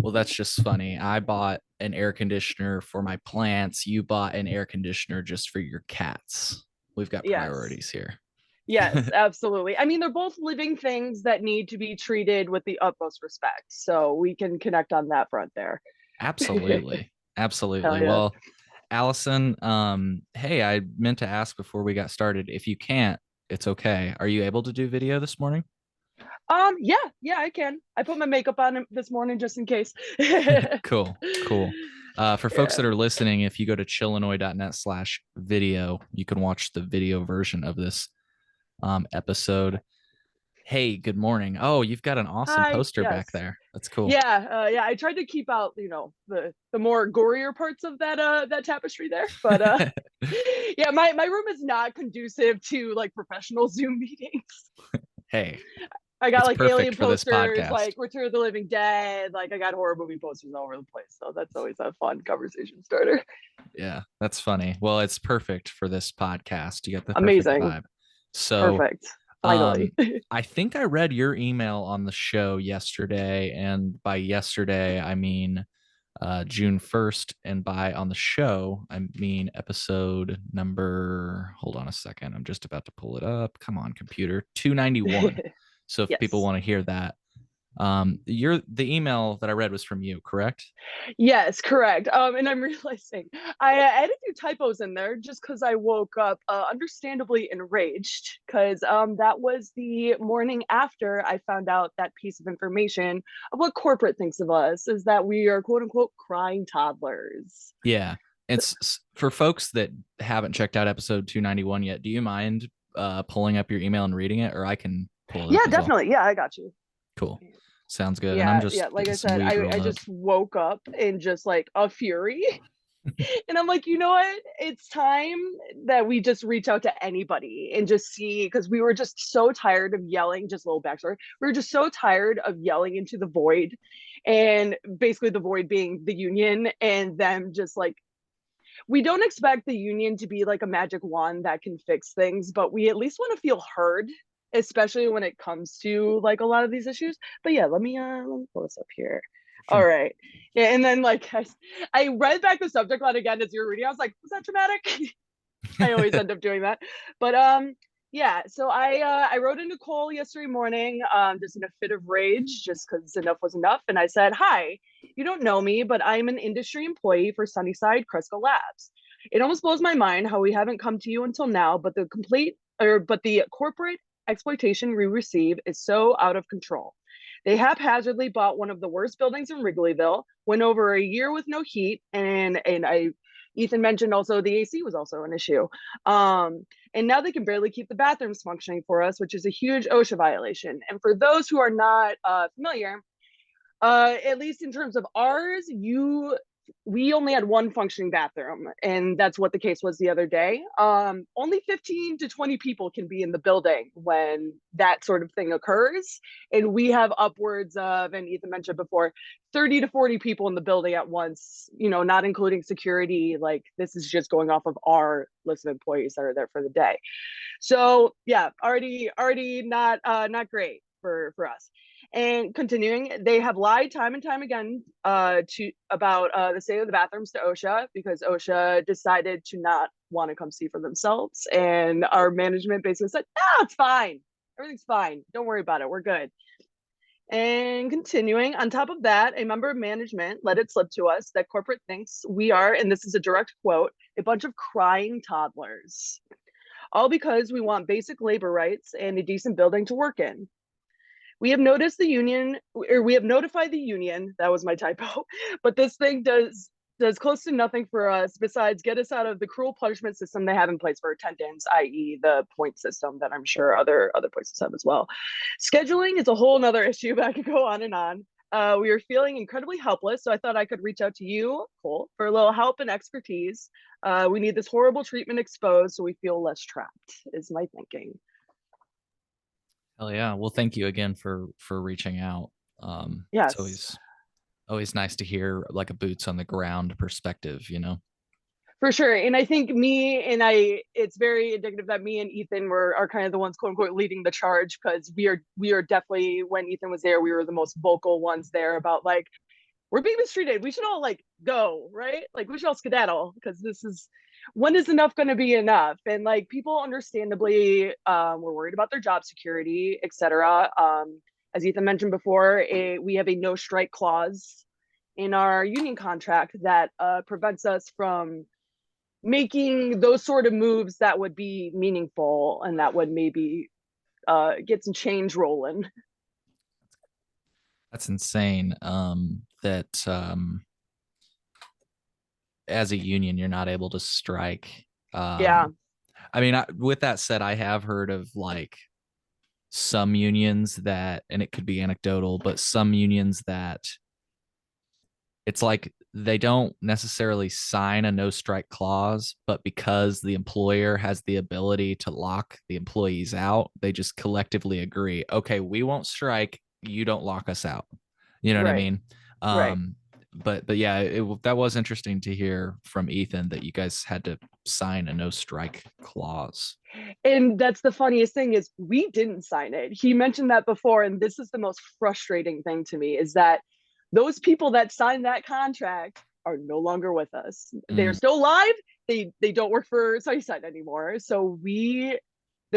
Well, that's just funny. I bought an air conditioner for my plants. You bought an air conditioner just for your cats. We've got Yes. priorities here. Yes, absolutely. I mean, they're both living things that need to be treated with the utmost respect. So we can connect on that front there. Absolutely. Hell Absolutely. yeah. Well, Allison, hey, I meant to ask before we got started. If you can't, it's okay. Are you able to do video this morning? Yeah, yeah, I can. I put my makeup on this morning just in case. Cool. Cool. For folks Yeah. that are listening, if you go to chillinois.net/video, you can watch the video version of this episode. Hey, good morning. Oh, you've got an awesome Hi. poster back Yes. there. That's cool. Yeah, yeah. I tried to keep out, the more gorier parts of that tapestry there, but yeah, my room is not conducive to like professional Zoom meetings. Hey, I got it's like perfect alien for this posters, podcast. like Return of the Living Dead, like I got horror movie posters all over the place. So that's always a fun conversation starter. Yeah, that's funny. Well, it's perfect for this podcast. You get the perfect Amazing. vibe. So, Perfect. um, Finally. I think I read your email on the show yesterday, and by yesterday, I mean June 1st, and by on the show, I mean episode number, hold on a second. I'm just about to pull it up. Come on, computer. 291. So if people Yes. want to hear that, the email that I read was from you, correct? Yes, correct. And I'm realizing I added a few typos in there just because I woke up understandably enraged because that was the morning after I found out that piece of information of what corporate thinks of us is that we are quote unquote crying toddlers. Yeah. It's for folks that haven't checked out episode 291 yet. Do you mind pulling up your email and reading it, or I can pull it up Yeah, as well? definitely. Yeah, I got you. Cool. Sounds good. And I'm Yeah, yeah. just Like getting I some said, weed I rolled up. just woke up in just like a fury. And I'm like, you know what? It's time that we just reach out to anybody and just see, because we were just so tired of yelling. Just a little backstory. We were just so tired of yelling into the void, and basically the void being the union, and them just like, we don't expect the union to be like a magic wand that can fix things, but we at least want to feel heard, especially when it comes to like a lot of these issues. But yeah, let me pull this up here. All Sure. right. Yeah, and then like I read back the subject line again as you were reading. I was like, was that dramatic? I always end up doing that. But yeah, so I wrote into Nicole yesterday morning, just in a fit of rage, just because enough was enough. And I said, hi, you don't know me, but I'm an industry employee for Sunnyside Cresco Labs. It almost blows my mind how we haven't come to you until now, but the corporate exploitation we receive is so out of control. They haphazardly bought one of the worst buildings in Wrigleyville, went over a year with no heat, and I Ethan mentioned also the AC was also an issue. And now they can barely keep the bathrooms functioning for us, which is a huge OSHA violation. And for those who are not familiar, at least in terms of ours, we only had one functioning bathroom, and that's what the case was the other day. Only 15 to 20 people can be in the building when that sort of thing occurs, and we have upwards of, and Ethan mentioned before, 30 to 40 people in the building at once, not including security. Like, this is just going off of our list of employees that are there for the day. So yeah, already not great for us. And continuing, they have lied time and time again to about the state of the bathrooms to OSHA, because OSHA decided to not want to come see for themselves. And our management basically said, "No, it's fine. Everything's fine. Don't worry about it. We're good." And continuing, on top of that, a member of management let it slip to us that corporate thinks we are, and this is a direct quote, a bunch of crying toddlers. All because we want basic labor rights and a decent building to work in. We have notified the union, that was my typo, but this thing does close to nothing for us besides get us out of the cruel punishment system they have in place for attendance, i.e. the point system that I'm sure other places have as well. Scheduling is a whole nother issue, but I could go on and on. We are feeling incredibly helpless, so I thought I could reach out to you, Cole, for a little help and expertise. We need this horrible treatment exposed so we feel less trapped, is my thinking. Hell yeah. Well, thank you again for reaching out. It's Yes. always nice to hear like a boots on the ground perspective, you know? For sure. And I think it's very indicative that me and Ethan are kind of the ones, quote unquote, leading the charge, because we are definitely, when Ethan was there, we were the most vocal ones there about like, we're being mistreated. We should all like go, right? Like we should all skedaddle because this is when is enough going to be enough? And like people understandably were worried about their job security, etc. As Ethan mentioned before, we have a no strike clause in our union contract that prevents us from making those sort of moves that would be meaningful and that would maybe get some change rolling. That's insane. That as a union, you're not able to strike. Yeah, I mean, with that said, I have heard of like some unions that, and it could be anecdotal, but some unions that it's like they don't necessarily sign a no strike clause, but because the employer has the ability to lock the employees out, they just collectively agree, okay, we won't strike, you don't lock us out. You know what I right, mean? right. But yeah, that was interesting to hear from Ethan that you guys had to sign a no strike clause. And that's the funniest thing is we didn't sign it. He mentioned that before, and this is the most frustrating thing to me is that those people that signed that contract are no longer with us. They're Mm, still alive. They don't work for Sunnyside anymore. So the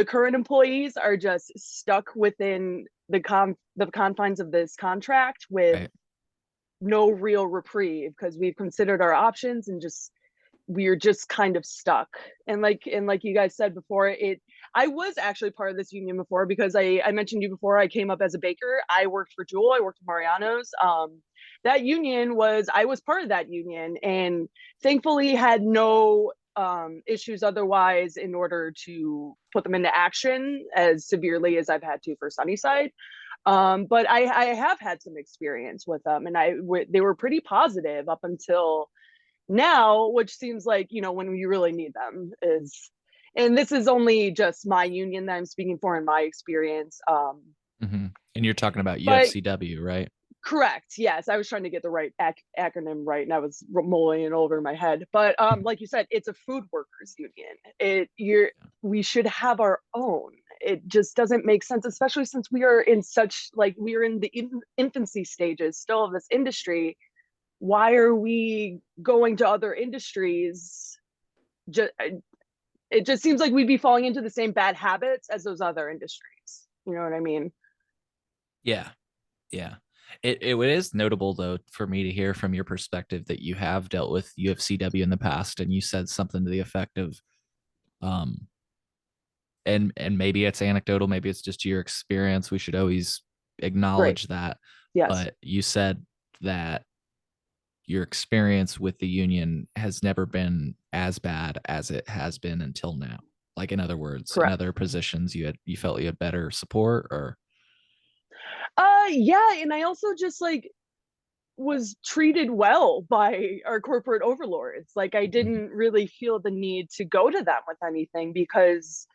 current employees are just stuck within the confines of this contract with right. no real reprieve because we've considered our options and just we're just kind of stuck. And like you guys said before, it I was actually part of this union before because I mentioned you before I came up as a baker. I worked for Jewel, I worked for Mariano's. That union was I was part of that union and thankfully had no issues otherwise in order to put them into action as severely as I've had to for Sunnyside. But I have had some experience with them and they were pretty positive up until now, which seems like, when we really need them is, and this is only just my union that I'm speaking for in my experience. Mm-hmm. And you're talking about But UFCW, right? correct. Yes. I was trying to get the right acronym right and I was mulling it over in my head. But like you said, it's a food workers union. We should have our own. It just doesn't make sense, especially since we are in such like we are in the infancy stages still of this industry. Why are we going to other industries? Just it just seems like we'd be falling into the same bad habits as those other industries. You know what I mean? Yeah. Yeah. It is notable though for me to hear from your perspective that you have dealt with UFCW in the past and you said something to the effect of um and maybe it's anecdotal, maybe it's just your experience. We should always Right. acknowledge that. Yes. But you said that your experience with the union has never been as bad as it has been until now. Like in other words, in Correct. other positions you felt you had better support or Yeah, and I also just like was treated well by our corporate overlords. Like I Mhm. didn't really feel the need to go to them with anything because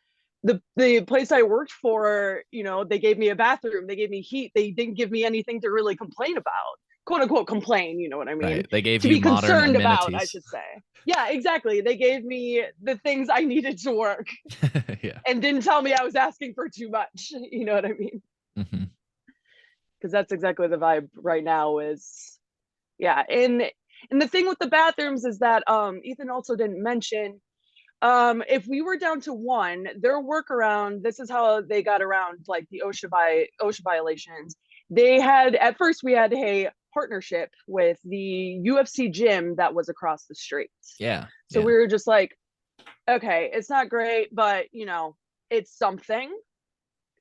the place I worked for, they gave me a bathroom, they gave me heat, they didn't give me anything to really complain about. Quote unquote complain, you know what I mean? Right. They gave To you be modern concerned about, I amenities. should say. Yeah, exactly. They gave me the things I needed to work Yeah. and didn't tell me I was asking for too much. You know what I mean? Mm-hmm. Because that's exactly the vibe right now is yeah. And the thing with the bathrooms is that Ethan also didn't mention if we were down to one, their workaround, this is how they got around like the OSHA violations. They had at first we had a partnership with the UFC gym that was across the street. Yeah. So Yeah. we were just like, okay, it's not great, but it's something.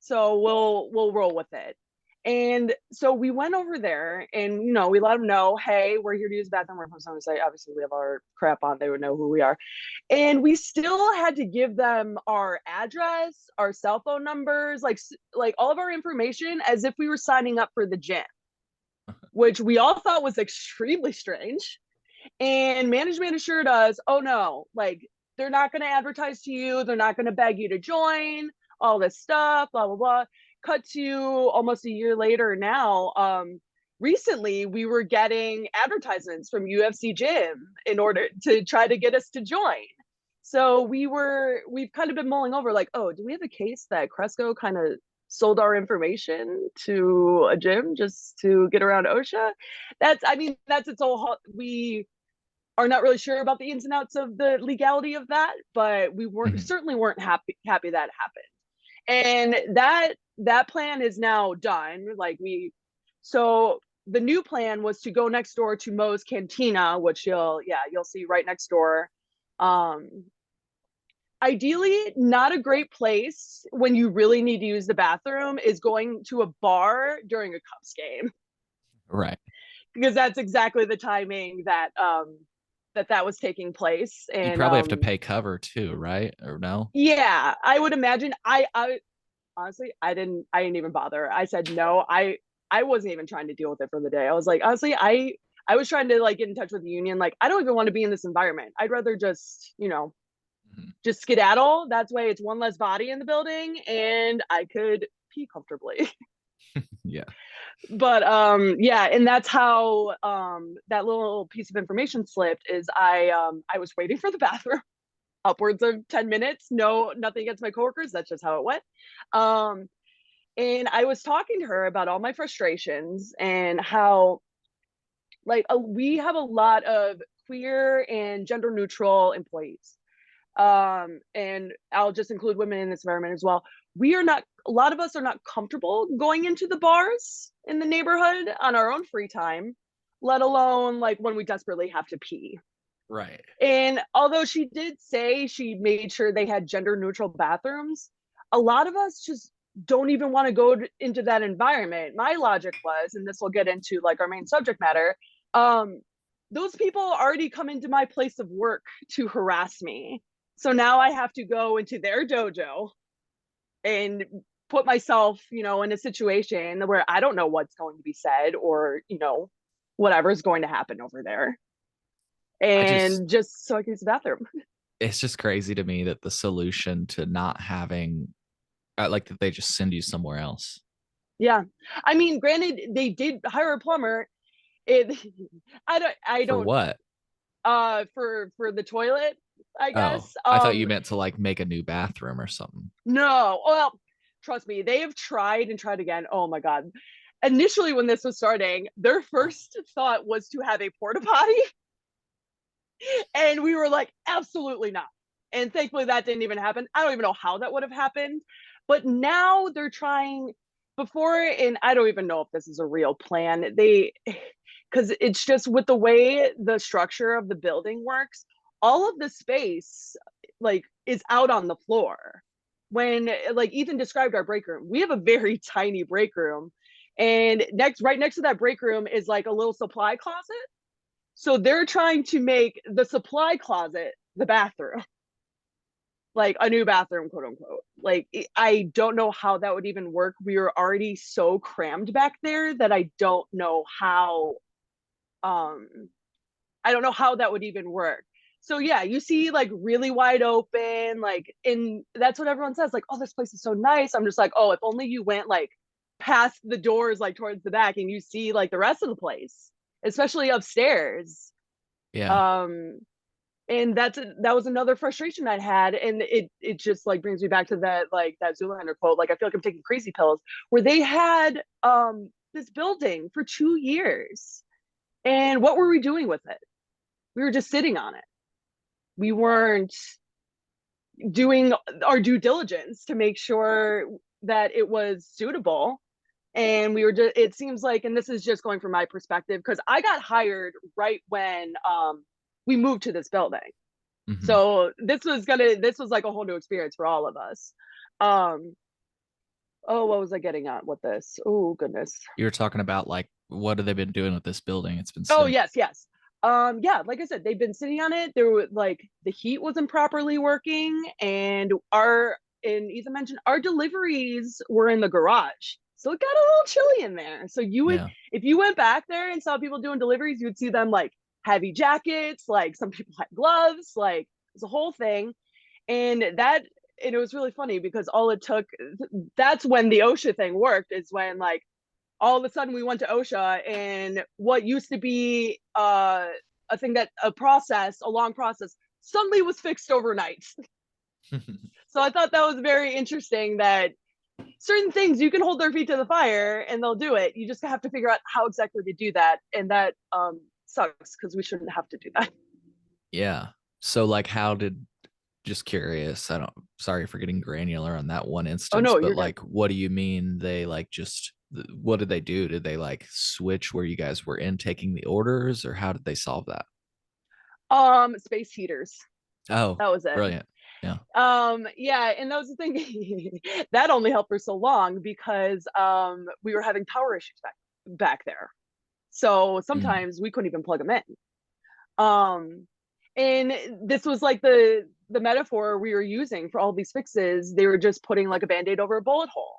So we'll roll with it. And so we went over there and we let them know, hey, we're here to use the bathroom. We're from Sunnyside. Obviously, we have our crap on. They would know who we are. And we still had to give them our address, our cell phone numbers, like all of our information as if we were signing up for the gym, which we all thought was extremely strange. And management assured us, oh no, like they're not going to advertise to you, they're not going to beg you to join, all this stuff, blah blah blah. Cut to almost a year later now. Recently we were getting advertisements from UFC gym in order to try to get us to join. So we've kind of been mulling over like, oh, do we have a case that Cresco kind of sold our information to a gym just to get around OSHA. I mean, that's its whole, we are not really sure about the ins and outs of the legality of that, but we Mhm. certainly weren't happy that happened. And that plan is now done. So the new plan was to go next door to Moe's Cantina, which you'll see right next door. Um, Ideally, not a great place when you really need to use the bathroom is going to a bar during a Cubs game, Right. because that's exactly the timing that was taking place. You And probably have to pay cover too, right? Or no? yeah, I would imagine. I honestly, I didn't even bother. I said no. I wasn't even trying to deal with it for the day. I was like, honestly, I was trying to like get in touch with the union. Like, I don't even want to be in this environment. I'd rather just, Mhm. just skedaddle. That's way it's one less body in the building and I could pee comfortably. Yeah. But yeah, and that's how that little piece of information slipped. Is I was waiting for the bathroom upwards of 10 minutes. No, nothing against my coworkers. That's just how it went. Um, and I was talking to her about all my frustrations and how we have a lot of queer and gender neutral employees. And I'll just include women in this environment as well. We are not, a lot of us are not comfortable going into the bars in the neighborhood on our own free time, let alone like when we desperately have to pee. Right. And although she did say she made sure they had gender neutral bathrooms, a lot of us just don't even want to go into that environment. My logic was, and this will get into like our main subject matter, um, those people already come into my place of work to harass me. So now I have to go into their dojo and put myself, in a situation where I don't know what's going to be said or, whatever's going to happen over there. I just And just so I can use the bathroom. it's just crazy to me that the solution to not having like that they just send you somewhere else. Yeah. I mean, granted, they did hire a plumber. It I For don't what? for the toilet, I Oh, guess. I thought you meant to like make a new bathroom or something. No. Well, trust me, they have tried and tried again. Oh my God. Initially, when this was starting, their first thought was to have a porta potty. And we were like, absolutely not. And thankfully, that didn't even happen. I don't even know how that would have happened. But now they're trying before, and I don't even know if this is a real plan. Because it's just with the way the structure of the building works, all of the space like is out on the floor. When like Ethan described our break room, we have a very tiny break room, and right next to that break room is like a little supply closet. So they're trying to make the supply closet the bathroom, like a new bathroom, quote unquote. Like, I don't know how that would even work. We were already so crammed back there that um, I don't know how that would even work. So yeah, you see like really wide open, like, and that's what everyone says, like, oh, this place is so nice. I'm just like, oh, if only you went like past the doors, like towards the back, and you see like the rest of the place, especially upstairs. Yeah. um and that was another frustration I had, and it just like brings me back to that Zoolander quote, like I feel like I'm taking crazy pills, where they had this building for 2 years, and what were we doing with it? We were just sitting on it. We weren't doing our due diligence to make sure that it was suitable. And we were just, it seems like, and this is just going from my perspective, because I got hired right when we moved to this building. Hmm. So this was like a whole new experience for all of us. Um, oh, what was I getting at with this? Oh goodness. You were talking about like what have they been doing with this building? It's been Oh sitting. yes, yes. Yeah, like I said, they've been sitting on it. There were like the heat wasn't properly working, and Ethan mentioned our deliveries were in the garage. So it got a little chilly in there. So Yeah. if you went back there and saw people doing deliveries, you would see them like heavy jackets, like some people had gloves, like it's a whole thing. And it was really funny because all it took, that's when the OSHA thing worked, is when like all of a sudden we went to OSHA, and what used to be a thing a long process, suddenly was fixed overnight. So I thought that was very interesting that certain things you can hold their feet to the fire and they'll do it. You just have to figure out how exactly to do that. And that sucks because we shouldn't have to do that. Yeah. So like how did just curious, I don't sorry for getting granular on that one Oh instance, no, but you're good. like what do you mean they like just what did they do? Did they like switch where you guys were in taking the orders or how did they solve that? Space heaters. Oh, That was it. brilliant. Yeah. Yeah, and that was the thing. That only helped for so long because we were having power issues back there. So Mm. sometimes we couldn't even plug them in. Um, and this was like the metaphor we were using for all these fixes. They were just putting like a band-aid over a bullet hole.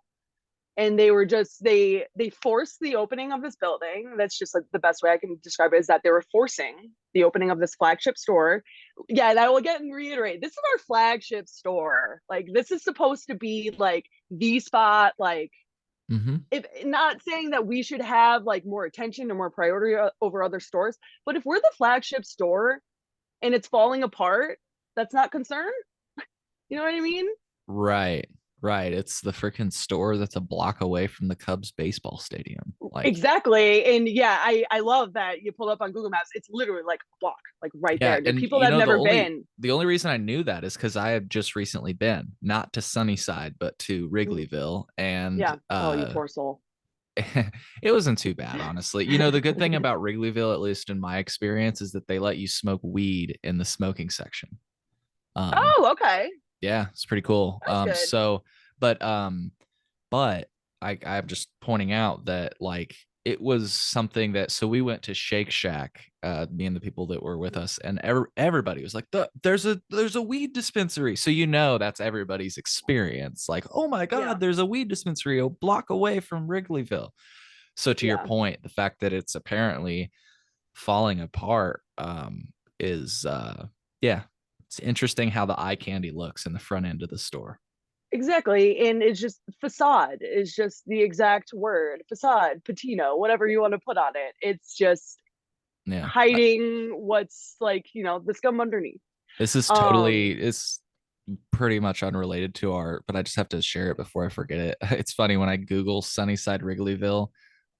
And they were just they forced the opening of this building. That's just like the best way I can describe it, is that they were forcing the opening of this flagship store. Yeah, that will again reiterate. This is our flagship store. Like this is supposed to be like the spot. Like Mm-hmm. if not saying that we should have like more attention or more priority over other stores, but if we're the flagship store and it's falling apart, that's not concern. You know what I mean? Right. Right. It's the freaking store that's a block away from the Cubs baseball stadium. Like, Exactly. And yeah, I love that you pull up on Google Maps. It's literally like a block, like right yeah, there. To and people that have never been. the only reason I knew that is because I had just recently been not to Sunnyside but to Mm, Wrigleyville, and yeah. Oh, you poor soul. it wasn't too bad, honestly. You know, the good thing about Wrigleyville, at least in my experience, is that they let you smoke weed in the smoking section. Um, Oh, okay. yeah, it's pretty cool. That's good. But but I'm just pointing out that like it was something that so we went to Shake Shack, me and the people that were with us, and everybody was like, there's a weed dispensary. So you know that's everybody's experience. Like, oh my Yeah. God, there's a weed dispensary a block away from Wrigleyville. So to your Yeah. point, the fact that it's apparently falling apart is yeah, it's interesting how the eye candy looks in the front end of the store. Exactly. And it's just facade is just the exact word. Facade, patina, whatever you want to put on it. It's just Yeah. hiding what's like, the scum underneath. This is totally Um, it's pretty much unrelated to our, but I just have to share it before I forget it. It's funny when I Google Sunnyside Wrigleyville,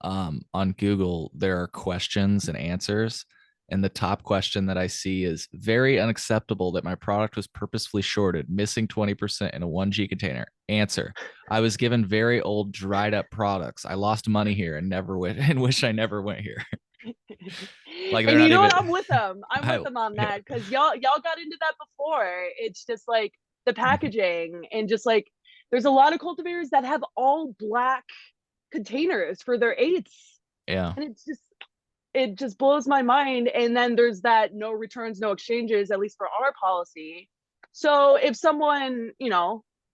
on Google, there are questions and answers. And the top question that I see is very unacceptable that my product was purposefully shorted, missing 20% in a 1G container. Answer: I was given very old, dried up products. I lost money here and never went and wish I never went here. Like they're and you not know even what? I'm with them. I'm I with them on yeah. that because y'all got into that before. It's just like the Mhm. packaging and just like there's a lot of cultivators that have all black containers for their eighths, Yeah. and it just blows my mind. And then there's that no returns, no exchanges, at least for our policy. So if someone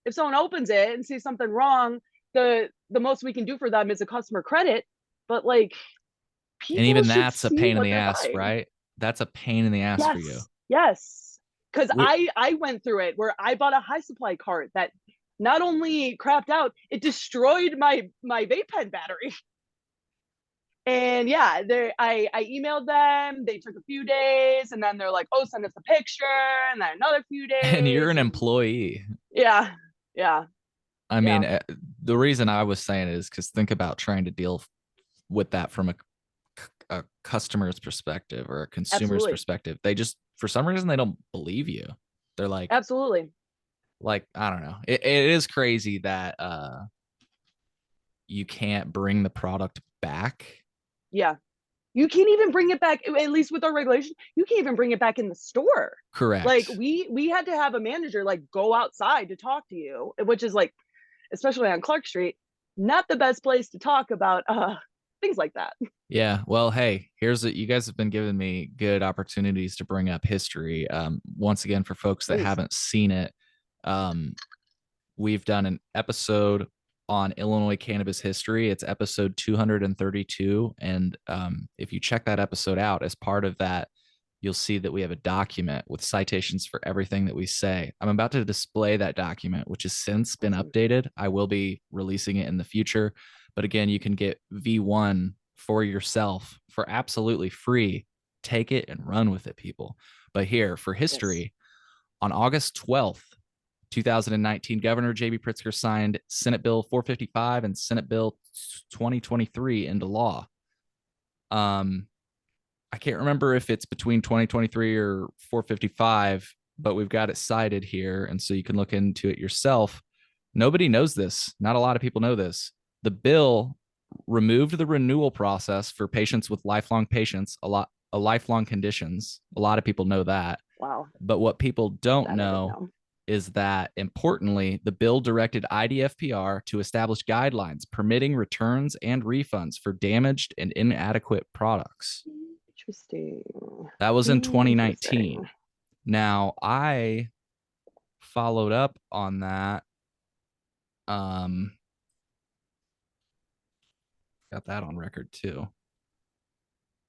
opens it and sees something wrong, the most we can do for them is a customer credit. But like And people even should that's a see pain in what the they're ass, buying. right? That's a pain in the ass for you. Yes, yes. Because We, I went through it where I bought a high supply cart that not only crapped out, it destroyed my vape pen battery. And yeah, I emailed them. They took a few days, and then they're like, "Oh, send us a picture," and then another few and you're days, an and employee. yeah, yeah, I yeah, mean, the reason I was saying it is because think about trying to deal with that from a customer's perspective or a consumer's absolutely, perspective. They just, for some reason, they don't believe you. They're absolutely, like, I don't know. It is crazy that you can't bring the product back. yeah. You can't even bring it back, at least with our regulation. You can't even bring it back in the store. Like Correct. we had to have a manager like go outside to talk to you, which is like, especially on Clark Street, not the best place to talk about things like that. Yeah. Well, hey, here's it. You guys have been giving me good opportunities to bring up history. Once again, for folks that Please. haven't seen it, um, we've done an episode on Illinois cannabis history. It's episode 232. And if you check that episode out, as part of that, you'll see that we have a document with citations for everything that we say. I'm about to display that document, which has since been Awesome. updated. I will be releasing it in the future. But again, you can get V1 for yourself for absolutely free. Take it and run with it, people. But here for Yes. history, on August 12th, 2019, Governor J.B. Pritzker signed Senate Bill 455 and Senate Bill 2023 into law. I can't remember if it's between 2023 or 455, but we've got it cited here, and so you can look into it yourself. Nobody knows this. Not a lot of people know this. The bill removed the renewal process for patients with lifelong lifelong conditions. A lot of people know that. Wow. But what people don't That I didn't know know. is that, importantly, the bill directed IDFPR to establish guidelines permitting returns and refunds for damaged and inadequate products. Interesting. That was in 2019. Interesting. Now, I followed up on that. Got that on record too.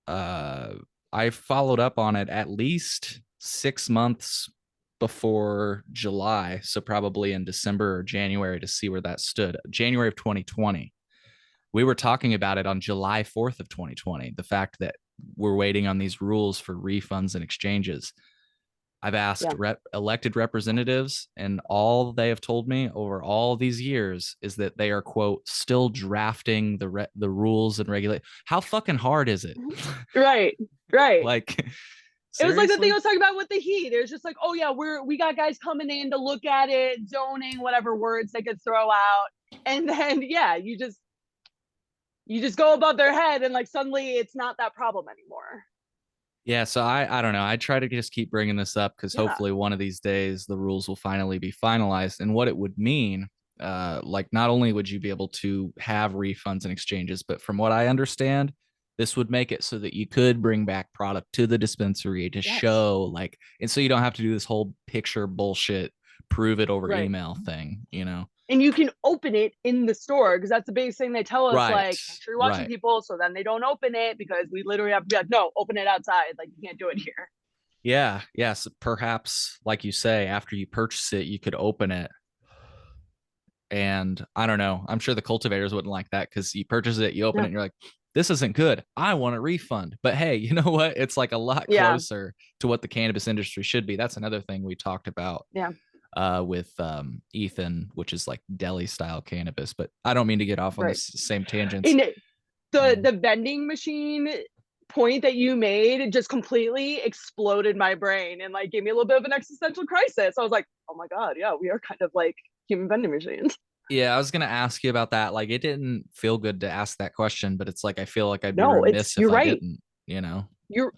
I followed up on it at least 6 months before July, so probably in December or January, to see where that stood. January of 2020. We were talking about it on July 4th of 2020, the fact that we're waiting on these rules for refunds and exchanges. I've asked elected representatives, and all they have told me over all these years is that they are, quote, still drafting the rules and regulate. How fucking hard is it? Right. Like, it was like the thing I seriously? was talking about with the heat. It was just like, oh yeah, we got guys coming in to look at it, zoning, whatever words they could throw out, and then you just go above their head, and like suddenly it's not that problem anymore. Yeah, so I don't know. I try to just keep bringing this up because hopefully one of these days the rules will finally be finalized. And what it would mean, like, not only would you be able to have refunds and exchanges, but from what I understand, this would make it so that you could bring back product to the dispensary to show, like, and so you don't have to do this whole picture bullshit, prove it over email thing, you know? And you can open it in the store, because that's the biggest thing they tell us, like, make sure you're watching people, so then they don't open it, because we literally have to be like, no, open it outside. Like, you can't do it here. Yeah. Yes. Perhaps, like you say, after you purchase it, you could open it. And I don't know. I'm sure the cultivators wouldn't like that, because you purchase it, you open it, and you're like, this isn't good. I want a refund. But hey, you know what? It's like a lot closer to what the cannabis industry should be. That's another thing we talked about. With Ethan, which is like deli style cannabis. But I don't mean to get off on the same tangents. The vending machine point that you made, it just completely exploded my brain and like gave me a little bit of an existential crisis. I was like, oh my god, yeah, we are kind of like human vending machines. Yeah, I was gonna ask you about that. Like, it didn't feel good to ask that question, but it's like I feel like I'd be remiss if I didn't. You know, you're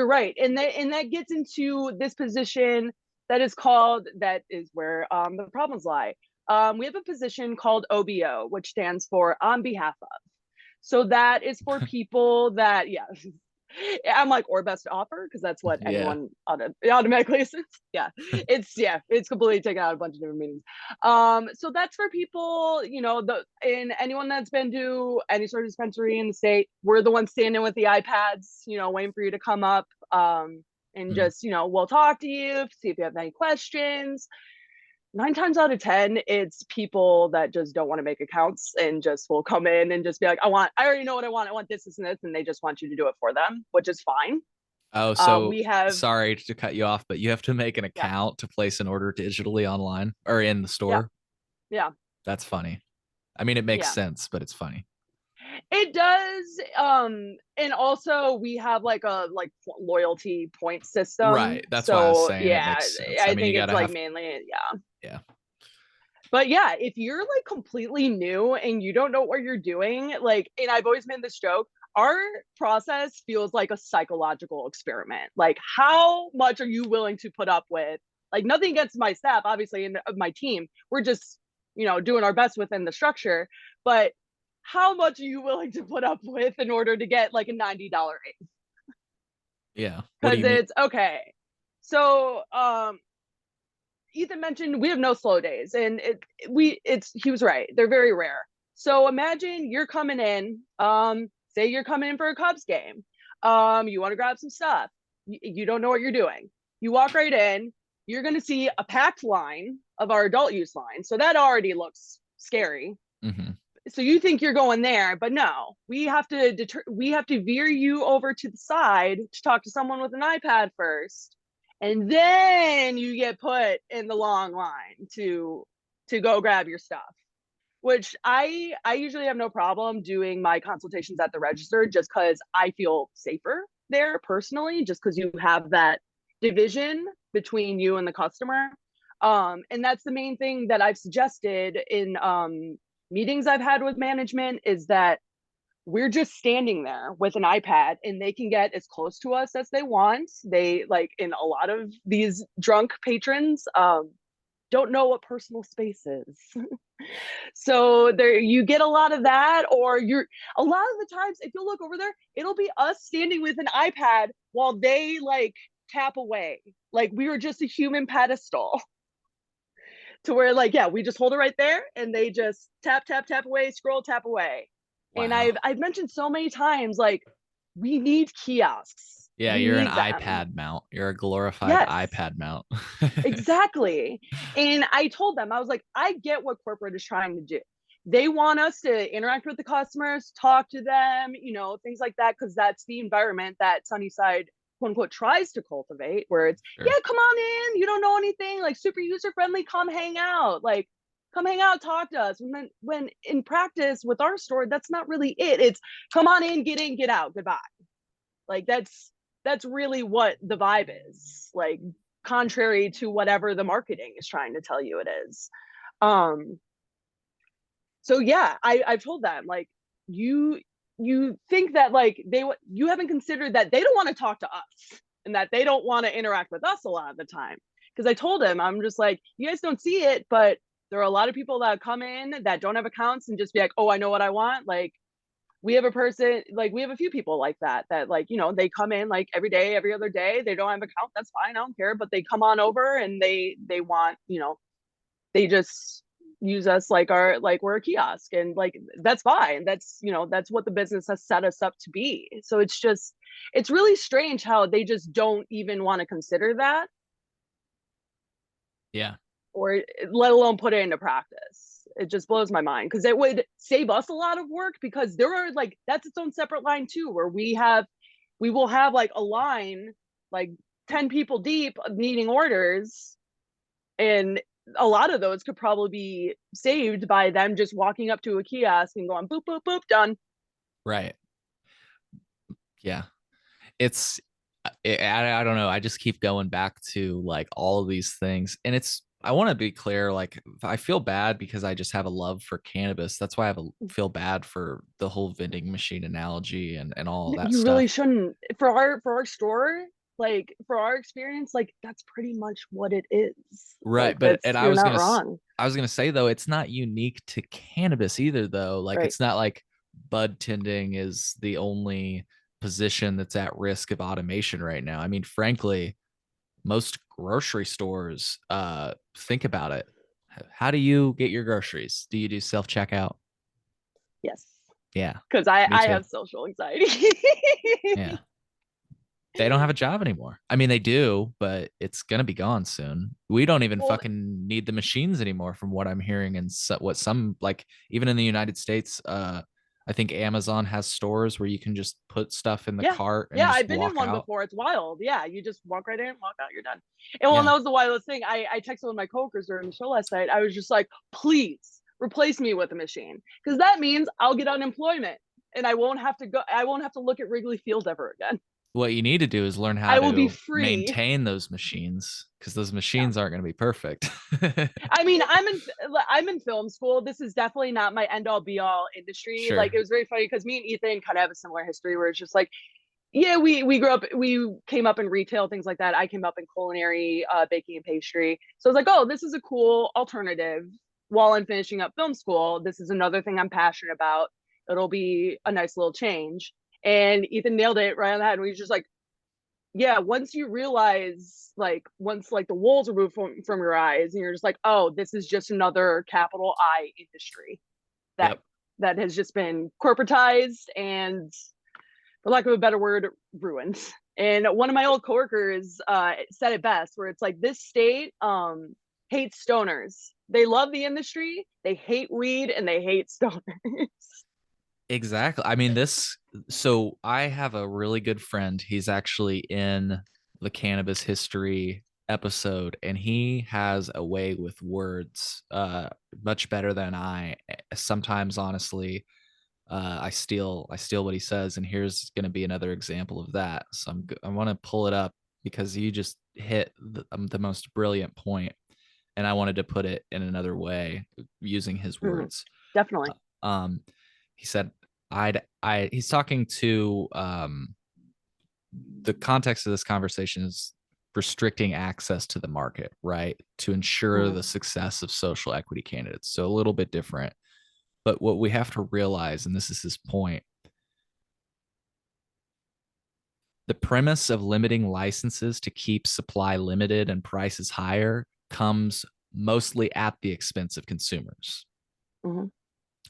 right, and that gets into this position that is where the problems lie. We have a position called OBO, which stands for on behalf of. So that is for people that, I'm like, or best offer, because that's what anyone automatically assumes. It's completely taken out a bunch of different meanings. So that's for people, and anyone that's been to any sort of dispensary in the state. We're the ones standing with the iPads, waiting for you to come up, and just, we'll talk to you, see if you have any questions. 9 times out of 10, it's people that just don't want to make accounts and just will come in and just be like, I already know what I want this, and this, and they just want you to do it for them, which is fine. Oh, so sorry to cut you off, but you have to make an account to place an order digitally online or in the store. Yeah. That's funny. I mean, it makes sense, but it's funny. It does. And also we have like a loyalty point system. Right. That's why I was saying it makes sense. I think it's like mainly, Yeah. But yeah, if you're like completely new and you don't know what you're doing, like, and I've always made this joke, our process feels like a psychological experiment. Like, how much are you willing to put up with? Like, nothing against my staff, obviously, and my team. We're just, doing our best within the structure. But how much are you willing to put up with in order to get like a $90 raise? Yeah. Because it's okay. So, Ethan mentioned we have no slow days, and he was right. They're very rare. So imagine you're coming in, say you're coming in for a Cubs game. You want to grab some stuff. You don't know what you're doing. You walk right in, you're going to see a packed line of our adult use line. So that already looks scary. Mm-hmm. So you think you're going there, but no, we have to veer you over to the side to talk to someone with an iPad first. and then you get put in the long line to go grab your stuff, which I usually have no problem doing my consultations at the register, just because I feel safer there personally, just because you have that division between you and the customer. And that's the main thing that I've suggested in meetings I've had with management, is that we're just standing there with an iPad and they can get as close to us as they want. They, like, in a lot of these drunk patrons, don't know what personal space is. So there you get a lot of that, or you're a lot of the times, if you look over there, it'll be us standing with an iPad while they like tap away. Like we were just a human pedestal. To where, like, yeah, we just hold it right there and they just tap, tap, tap away, scroll, tap away. And Wow. I've mentioned so many times, like, we need kiosks. Yeah, We you're an need them. iPad mount. You're a glorified Yes, iPad mount. exactly. And I told them, I was like, I get what corporate is trying to do. They want us to interact with the customers, talk to them, things like that, because that's the environment that Sunnyside, quote unquote, tries to cultivate, where it's, Sure. yeah, come on in, you don't know anything, like super user friendly, come hang out, like come hang out, talk to us. And then when in practice with our store, that's not really it. It's come on in, get out, goodbye. Like that's really what the vibe is, like, contrary to whatever the marketing is trying to tell you it is. um so yeah, I've told them, like, you you think that, like, you haven't considered that they don't want to talk to us and that they don't want to interact with us a lot of the time. Because I told him, I'm just like, you guys don't see it, but there are a lot of people that come in that don't have accounts and just be like, oh, I know what I want. Like, we have a person, like, we have a few people like that, like, they come in like every day, every other day, they don't have an account, that's fine, I don't care, but they come on over and they want, they just use us like we're a kiosk, and like that's fine, that's what the business has set us up to be. So it's really strange how they just don't even want to consider that, Yeah. or let alone put it into practice. It just blows my mind, because it would save us a lot of work, because there are, like, that's its own separate line too, where we will have like a line, like 10 people deep needing orders, and a lot of those could probably be saved by them just walking up to a kiosk and going boop boop boop, done. Right. Yeah. It's I don't know. I just keep going back to like all of these things. And I want to be clear, like I feel bad because I just have a love for cannabis. That's why feel bad for the whole vending machine analogy and all that You really stuff. shouldn't. For our store, like, for our experience, like, that's pretty much what it is. Right. Like, But that's, you're not wrong. I was gonna say though, it's not unique to cannabis either, though. Like Right. it's not like bud tending is the only position that's at risk of automation right now. I mean, frankly, most grocery stores, think about it. How do you get your groceries? Do you do self checkout? Yes, Yeah, because I me I too. have social anxiety. Yeah, they don't have a job anymore. I mean, they do, but it's gonna be gone soon. We don't even Well, fucking need the machines anymore, from what I'm hearing. And what some, like, even in the United States, I think Amazon has stores where you can just put stuff in the yeah. cart and Yeah, just I've been in walk one out. before. It's wild. Yeah, you just walk right in, walk out, you're done. And well, Yeah. that was the wildest thing. I texted one of my coworkers during the show last night. I was just like, please replace me with a machine, because that means I'll get unemployment and I won't have to look at Wrigley Field ever again. What you need to do is learn how I will be to free. maintain those machines, because those Yeah. machines aren't going to be perfect. I mean, I'm in film school. This is definitely not my end all be all industry. Like, Sure. it was very funny because me and Ethan kind of have a similar history, where it's just like, yeah, we grew up, we came up in retail, things like that. I came up in culinary, baking and pastry. So I was like, oh, this is a cool alternative while I'm finishing up film school. This is another thing I'm passionate about. It'll be a nice little change. And Ethan nailed it right on the head. And we was just like, yeah, once you realize, like, once like the walls are removed from your eyes and you're just like, oh, this is just another capital I industry that Yep. that has just been corporatized and, for lack of a better word, ruined. And one of my old coworkers said it best, where it's like, this state hates stoners. They love the industry, they hate weed, and they hate stoners. Exactly. I mean, so I have a really good friend. He's actually in the cannabis history episode, and he has a way with words much better than I. Sometimes, honestly, I steal what he says, and here's going to be another example of that. So I want to pull it up because you just hit the most brilliant point, and I wanted to put it in another way using his Mhm. words. Definitely. Um, he said, He's talking to the context of this conversation is restricting access to the market, right? To ensure Mhm. the success of social equity candidates. So a little bit different. But what we have to realize, and this is his point, the premise of limiting licenses to keep supply limited and prices higher comes mostly at the expense of consumers. Mhm.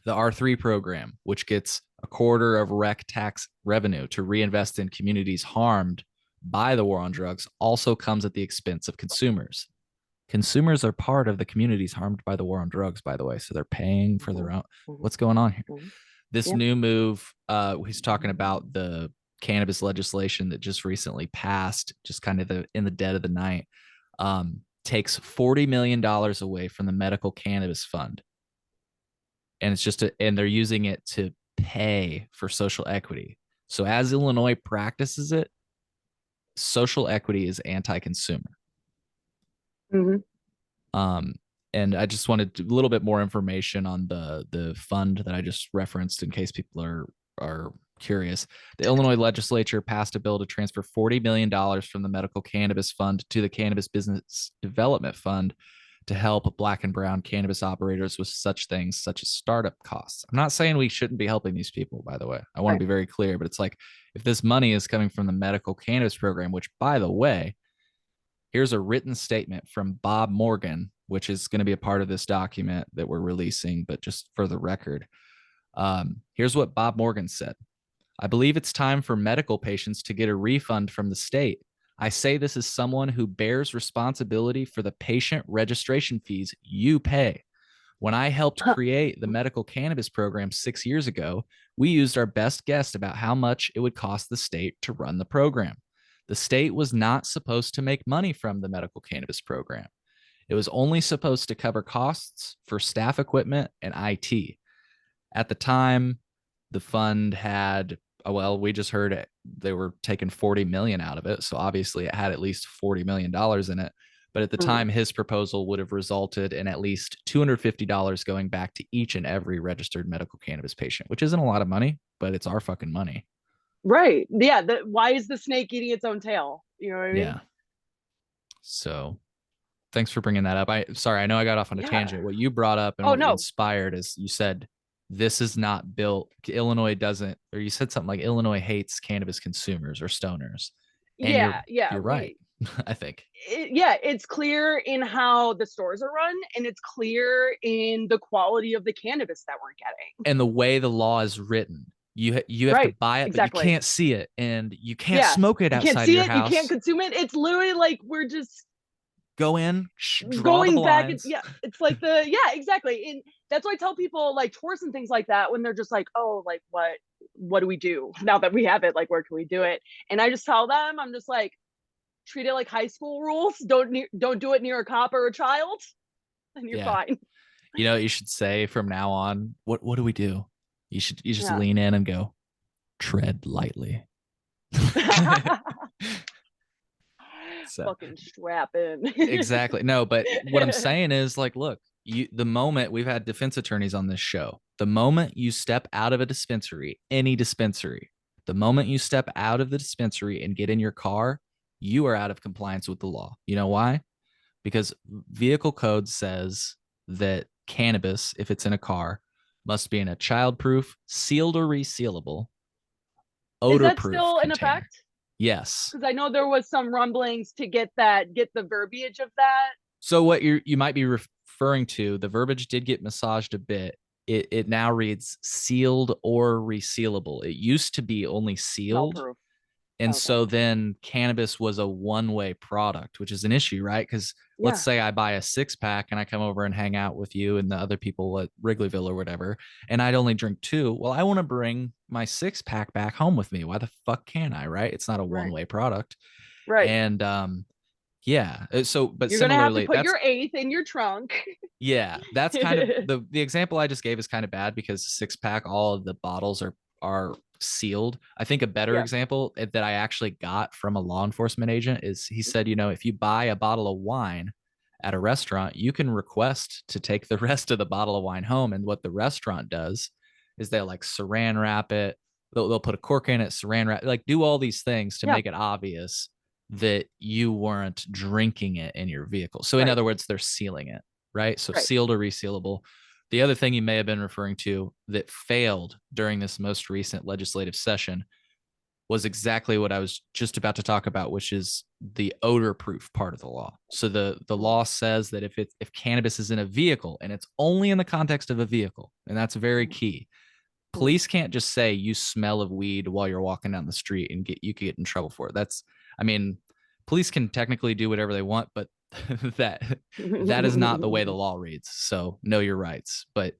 The R3 program, which gets a quarter of rec tax revenue to reinvest in communities harmed by the war on drugs, also comes at the expense of consumers. Consumers are part of the communities harmed by the war on drugs, by the way. So they're paying for their Mhm. own. Mhm. What's going on here? Mhm. This Yeah. new move, he's talking about the cannabis legislation that just recently passed, just kind of in the dead of the night, takes $40 million away from the medical cannabis fund, and and they're using it to pay for social equity. So as Illinois practices it, social equity is anti-consumer. Mhm. Um, and I just wanted a little bit more information on the fund that I just referenced in case people are curious. The Illinois legislature passed a bill to transfer $40 million from the medical cannabis fund to the cannabis business development fund to help black and brown cannabis operators with such things such as startup costs. I'm not saying we shouldn't be helping these people, by the way. I want to Right. be very clear, but it's like if this money is coming from the medical cannabis program, which by the way, here's a written statement from Bob Morgan, which is going to be a part of this document that we're releasing, but just for the record, here's what Bob Morgan said. I believe it's time for medical patients to get a refund from the state. I say this as someone who bears responsibility for the patient registration fees you pay. When I helped create the medical cannabis program 6 years ago, we used our best guess about how much it would cost the state to run the program. The state was not supposed to make money from the medical cannabis program. It was only supposed to cover costs for staff equipment and IT. At the time, the fund had, well, we just heard it, they were taking 40 million out of it, so obviously it had at least $40 million in it. But at the Mhm. time, his proposal would have resulted in at least $250 going back to each and every registered medical cannabis patient, which isn't a lot of money, but it's our fucking money. Right. Yeah. Why is the snake eating its own tail? You know what I mean? Yeah. So thanks for bringing that up. I know I got off on a Yeah. tangent. What you brought up and Oh what you no. inspired is you said this is not built. Illinois doesn't, or you said something like Illinois hates cannabis consumers or stoners, and Yeah. Yeah. you're right. I think, Yeah, it's clear in how the stores are run, and it's clear in the quality of the cannabis that we're getting. and the way the law is written, you have to Right. buy it, but you Exactly. can't see it, and you can't Yeah. smoke it You can't outside of see your it. You can't house. consume it. It's literally like we're just Go in, draw the going back. And blinds. yeah, it's like yeah, exactly. And that's why I tell people like tours and things like that when they're just like, oh, like what do we do now that we have it? Like, where can we do it? And I just tell them, I'm just like, treat it like high school rules. Don't do it near a cop or a child, and you're Yeah, fine. you know what you should say from now on. What do we do? You just Yeah. lean in and go, tread lightly. So Fucking strap in. exactly. No, but what I'm saying is like, look, the moment we've had defense attorneys on this show, the moment you step out of a dispensary, any dispensary, the moment you step out of the dispensary and get in your car, you are out of compliance with the law. You know why? Because vehicle code says that cannabis, if it's in a car, must be in a childproof, sealed or resealable, Is odor that proof still in container. effect? Yes. Because I know there was some rumblings to get the verbiage of that. So what you might be referring to, the verbiage did get massaged a bit. It now reads sealed or resealable. It used to be only Smell sealed, proof. And Okay. so then cannabis was a one-way product, which is an issue, right? Because let's Yeah. say I buy a 6-pack and I come over and hang out with you and the other people at Wrigleyville or whatever, and I'd only drink two. Well, I want to bring my 6-pack back home with me. Why the fuck can't I, right? It's not a Right. one-way product. Right. And yeah. So, but You're gonna have to similarly, put your eighth in your trunk. yeah, that's kind of the example I just gave is kind of bad because 6-pack, all of the bottles are sealed. I think a better Yeah. example that I actually got from a law enforcement agent is he said, you know, if you buy a bottle of wine at a restaurant, you can request to take the rest of the bottle of wine home. And what the restaurant does is they'll like saran wrap it, they'll put a cork in it, saran wrap, like do all these things to Yeah. make it obvious that you weren't drinking it in your vehicle. So in Right. other words, they're sealing it, right? So Right. sealed or resealable. The other thing you may have been referring to that failed during this most recent legislative session was exactly what I was just about to talk about, which is the odor proof part of the law. So the Mm. law says that if cannabis is in a vehicle and it's only in the context of a vehicle, and that's very Mm. key, Mm. police can't just say you smell of weed while you're walking down the street and you could get in trouble for it. That's, I mean, police can technically do whatever they want, but that that is not the way the law reads. So know your rights. But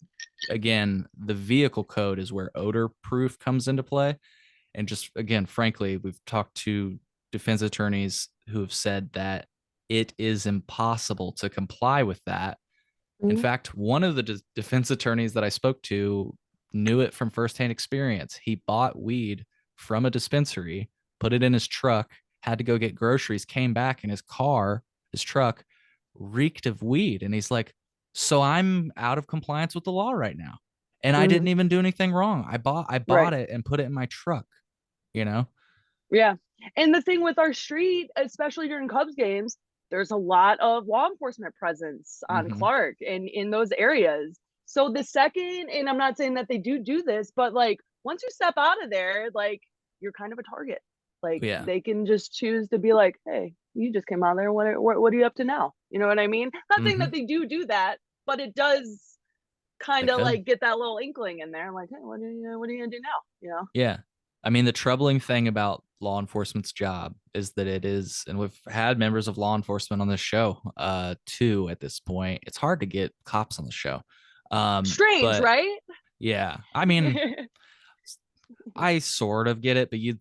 again, the vehicle code is where odor proof comes into play. And just again, frankly, we've talked to defense attorneys who have said that it is impossible to comply with that. In Mm. fact, one of the defense attorneys that I spoke to knew it from firsthand experience. He bought weed from a dispensary, put it in his truck, had to go get groceries, came back, and his car, his truck, reeked of weed. And he's like, "So I'm out of compliance with the law right now, and I didn't Mm. even do anything wrong. I bought Right. it and put it in my truck." You know? Yeah. And the thing with our street, especially during Cubs games, there's a lot of law enforcement presence on Mm-hmm. Clark and in those areas. So the second, and I'm not saying that they do this, but like once you step out of there, like you're kind of a target. Like Yeah. they can just choose to be like, hey, you just came out there. What are you up to now? You know what I mean? Not saying Mm-hmm. that they do that, but it does They kind of could. like get that little inkling in there. Like, hey, what are you gonna do now? You know? Yeah. I mean, the troubling thing about law enforcement's job is that it is, and we've had members of law enforcement on this show, too, at this point. It's hard to get cops on the show. Strange, But right? yeah, I mean, I sort of get it, but Yeah.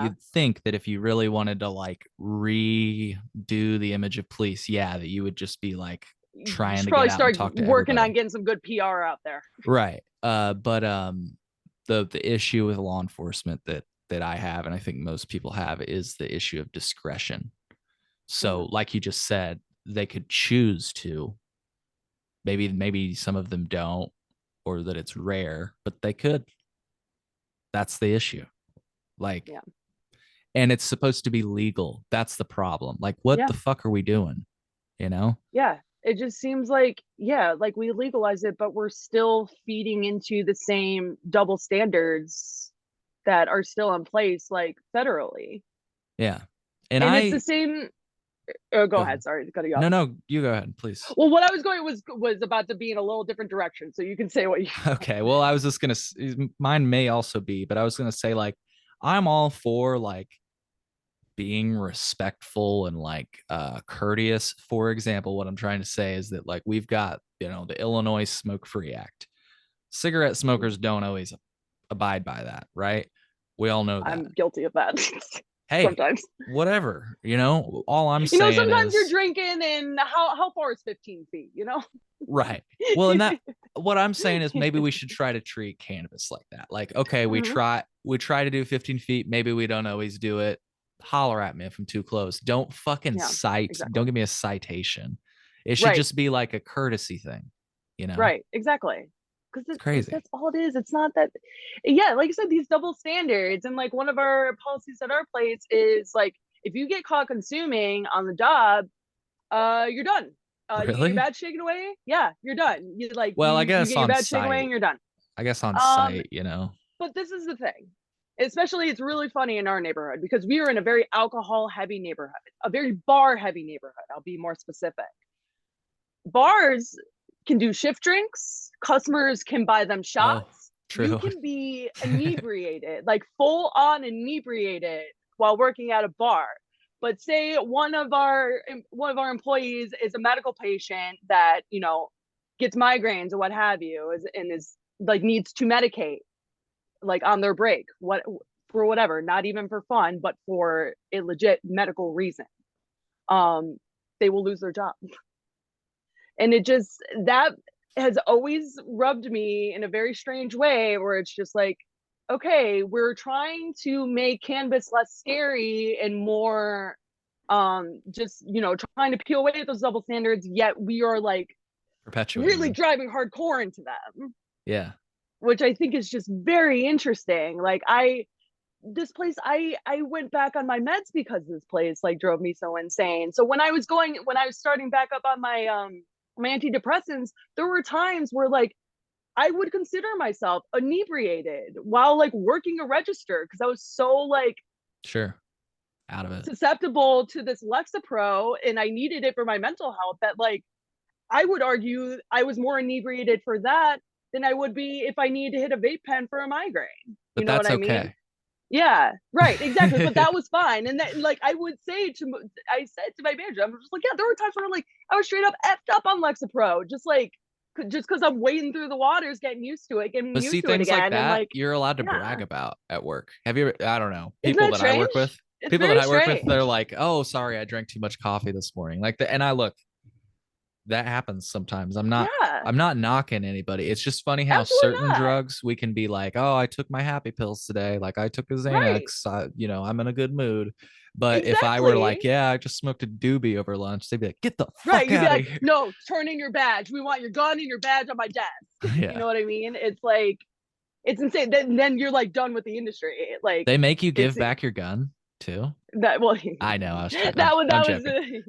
you'd think that if you really wanted to like redo the image of police, yeah, that you would just be like You trying should to get probably out and start talk to working on everybody. getting some good PR out there. Right. But the issue with law enforcement that I have, and I think most people have, is the issue of discretion. So, Mhm. like you just said, they could choose to. Maybe some of them don't, or that it's rare, but they could. That's the issue. Like, Yeah. and it's supposed to be legal. That's the problem. Like, what Yeah. the fuck are we doing? You know? Yeah. It just seems like, yeah, like we legalize it, but we're still feeding into the same double standards that are still in place, like federally. Yeah. And And it's the I same. Oh, go go ahead. ahead. Sorry to cut you off. No, you go ahead, please. Well, what I was going was about to be in a little different direction. So you can say what you want. Okay, well, I was just gonna. Mine may also be, but I was gonna say like I'm all for like being respectful and like courteous. For example, what I'm trying to say is that like we've got the Illinois Smoke Free Act. Cigarette smokers don't always abide by that, right? We all know that. I'm guilty of that Hey, sometimes. whatever, all I'm saying Sometimes you're is drinking, and how far is 15 feet? right. Well, and that what I'm saying is maybe we should try to treat cannabis like that. Like, okay, Mhm. we try to do 15 feet. Maybe we don't always do it. Holler at me if I'm too close. Yeah, Don't exactly. give me a citation. It should Right, just be like a courtesy thing, right, exactly. It's Because crazy. that's all it is. It's not that, yeah, like you said, these double standards. And like one of our policies at our place is like, if you get caught consuming on the job, you're done. You get your Really? badge taken away. Yeah, you're done. You like Well, you get your badge taken away and you're done. I guess on Um, site. but this is the thing. Especially, it's really funny in our neighborhood because we are in a very alcohol heavy neighborhood, a very bar heavy neighborhood. I'll be more specific. Bars can do shift drinks, customers can buy them Oh, shots. You true. can be inebriated, like full on inebriated while working at a bar. But say one of our employees is a medical patient that, gets migraines or what have you, is like needs to medicate like on their break, for whatever, not even for fun, but for a legit medical reason. They will lose their job. And that has always rubbed me in a very strange way, where it's just like, okay, we're trying to make cannabis less scary and more just, trying to peel away those double standards, yet we are like Perpetuating really them. driving hardcore into them. Yeah. Which I think is just very interesting. Like this place, I went back on my meds because this place like drove me so insane. So when I was starting back up on my antidepressants, there were times where like I would consider myself inebriated while like working a register, because I was so like Sure. Out of it. susceptible to this Lexapro and I needed it for my mental health, that like I would argue I was more inebriated for that than I would be if I needed to hit a vape pen for a migraine. You But know what that's I mean? okay. Yeah, right, exactly. But that was fine. And then like I said to my manager, I'm just like, yeah, there were times where like I was straight up effed up on Lexapro, just because I'm wading through the waters, getting used to it, getting But see, used to it things like again. And that like, you're allowed to yeah, brag about at work. Have you ever, I don't know, isn't people that that I work strange? with, It's very they're strange. like, oh, sorry, I drank too much coffee this morning. And I look, that happens sometimes. Yeah, I'm not knocking anybody. It's just funny how absolutely certain not. drugs we can be like, oh, I took my happy pills today. Like I took a Right, Xanax. I'm in a good mood. But if I were exactly. like, yeah, I just smoked a doobie over lunch, they'd be like, get the Right. fuck You'd be out of like, here. no, turn in your badge. We want your gun and your badge on my desk. You Yeah. know what I mean? It's like, it's insane. Then you're like done with the industry. Like They make you it's give back your gun too. that well I know. I was trying. that was I'm that was joking.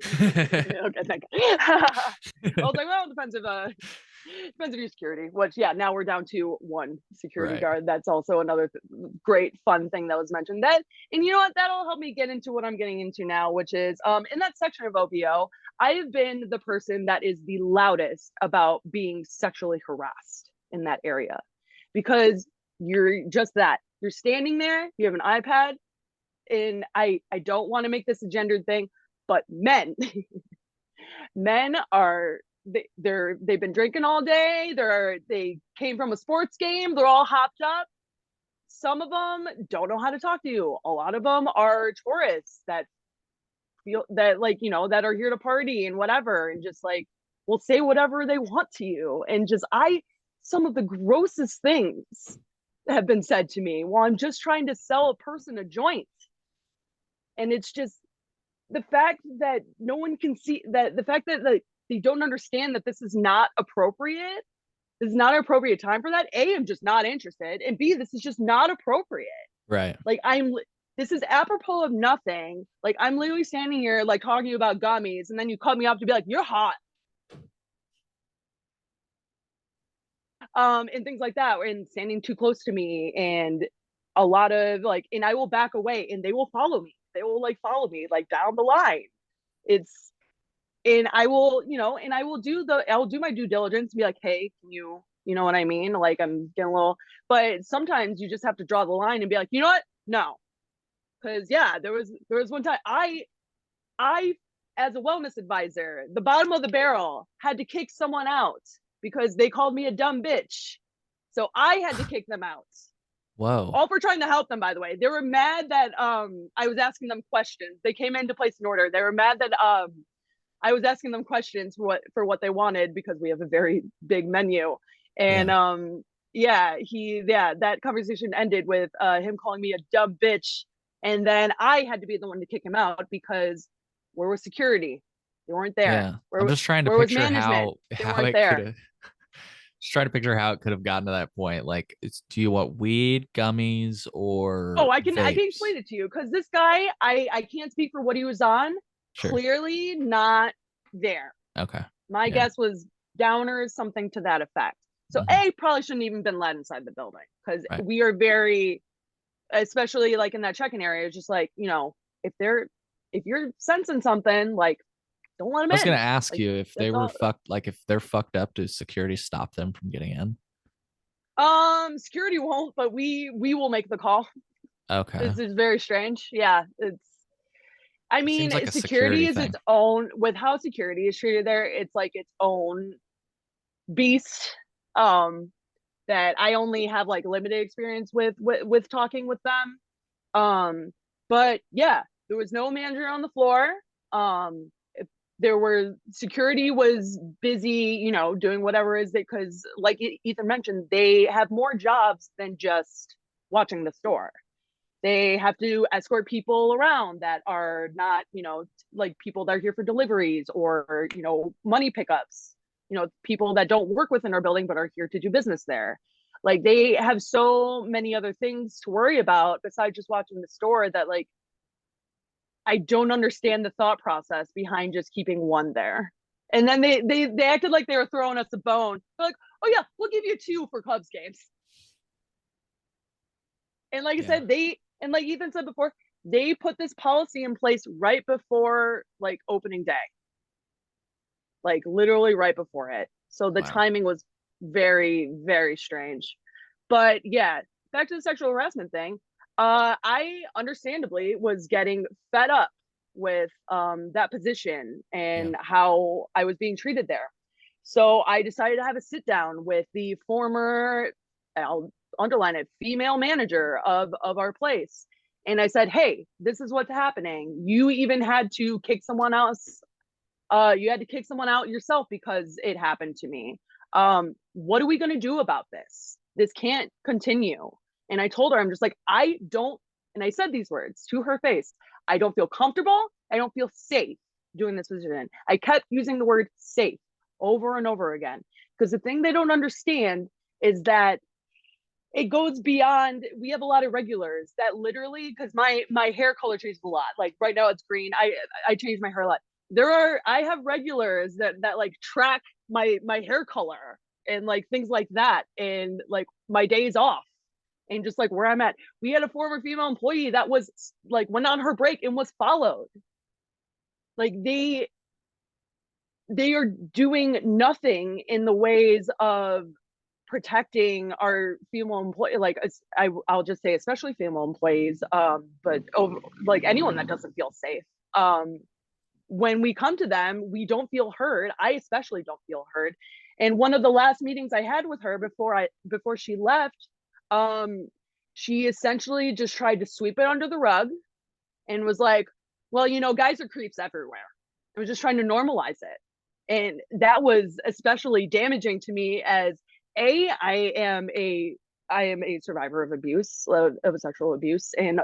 okay, thank you. I was like, well, it depends if you're security, which yeah, now we're down to one security Right. guard. That's also another great fun thing that was mentioned. And you know what, that'll help me get into what I'm getting into now, which is in that section of OBO, I have been the person that is the loudest about being sexually harassed in that area, because you're just that. You're standing there, you have an iPad, and I don't want to make this a gendered thing, but men are they've been drinking all day. They came from a sports game. They're all hopped up. Some of them don't know how to talk to you. A lot of them are tourists that feel that like, that are here to party and whatever, and just like will say whatever they want to you. And just some of the grossest things have been said to me while I'm just trying to sell a person a joint. And it's just the fact that no one can see that, the fact that like they don't understand that this is not appropriate. This is not an appropriate time for that. A, I'm just not interested, and B, this is just not appropriate. Right. Like this is apropos of nothing. Like I'm literally standing here like talking about gummies, and then you cut me off to be like, you're hot. And things like that, and standing too close to me, and a lot of like, and I will back away and they will follow me. They will like follow me like down the line. It's and I will, and I'll do my due diligence and be like, hey, can you know what I mean? Like I'm getting a little, but sometimes you just have to draw the line and be like, you know what? No. Cause yeah, there was one time I as a wellness advisor, the bottom of the barrel had to kick someone out because they called me a dumb bitch. So I had to kick them out. Whoa. All for trying to help them, by the way. They were mad that I was asking them questions. They came in to place an order. They were mad that I was asking them questions for what they wanted, because we have a very big menu. And Yeah. that conversation ended with him calling me a dumb bitch. And then I had to be the one to kick him out, because where was security? They weren't there. Yeah. I'm just trying to Where was picture management? They how weren't it could there. have just trying to picture how it could have gotten to that point. Like, do you want weed, gummies, Oh, or I can vapes? explain it to you, because this guy, I can't speak for what he was on. Sure. Clearly not there. Okay. My Yeah. guess was downers, something to that effect. So Hmm. A, probably shouldn't even been let inside the building, because Right. we are very, especially like in that check-in area, it's just like, if you're sensing something, like don't let I them was gonna in. ask Like you if they that's were all. fucked. Like, if they're fucked up, does security stop them from getting in? Security won't, but we will make the call. Okay. This is very strange. Yeah, I It mean, seems like a security security is thing. its own, with how security is treated there, it's like its own beast. Um, that I only have like limited experience with talking with them. But yeah, there was no manager on the floor. Um, there were security was busy, doing whatever is it, because like Ethan mentioned, they have more jobs than just watching the store. They have to escort people around that are not, like people that are here for deliveries or, money pickups, people that don't work within our building but are here to do business there. Like they have so many other things to worry about besides just watching the store that like I don't understand the thought process behind just keeping one there. And then they acted like they were throwing us a bone. They're like, oh yeah, we'll give you two for Cubs games. And like I Yeah. said, and like Ethan said before, they put this policy in place right before like opening day, like literally right before it. So the Wow. timing was very, very strange. But yeah, back to the sexual harassment thing. I understandably was getting fed up with that position Yeah. and how I was being treated there. So I decided to have a sit down with the former, I'll underline it, female manager of our place. And I said, hey, this is what's happening. You even had to kick someone else. You had to kick someone out yourself because it happened to me. What are we going to do about this? This can't continue. And I told her, I'm just like, I don't, and I said these words to her face, I don't feel comfortable. I don't feel safe doing this position. I kept using the word safe over and over again. Because the thing they don't understand is that it goes beyond. We have a lot of regulars that literally, because my hair color changes a lot. Like right now it's green. I change my hair a lot. I have regulars that like track my hair color and like things like that, and like my days off and just like where I'm at. We had a former female employee that was like went on her break and was followed. Like they are doing nothing in the ways of protecting our female employee, like I'll just say especially female employees, but like anyone that doesn't feel safe. um when we come to them, we don't feel heard. I especially don't feel heard. And one of the last meetings I had with her before she left, um she essentially just tried to sweep it under the rug and was like, well, guys are creeps everywhere. I was just trying to normalize it. And that was especially damaging to me as I am a survivor of abuse, of sexual abuse. And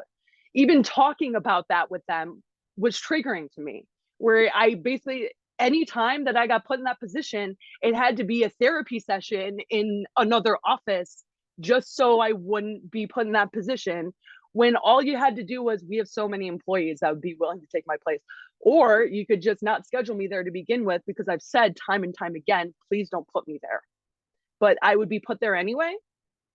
even talking about that with them was triggering to me, where I basically, any time that I got put in that position, it had to be a therapy session in another office just so I wouldn't be put in that position, when all you had to do was, we have so many employees that would be willing to take my place. Or you could just not schedule me there to begin with, because I've said time and time again, please don't put me there. But I would be put there anyway.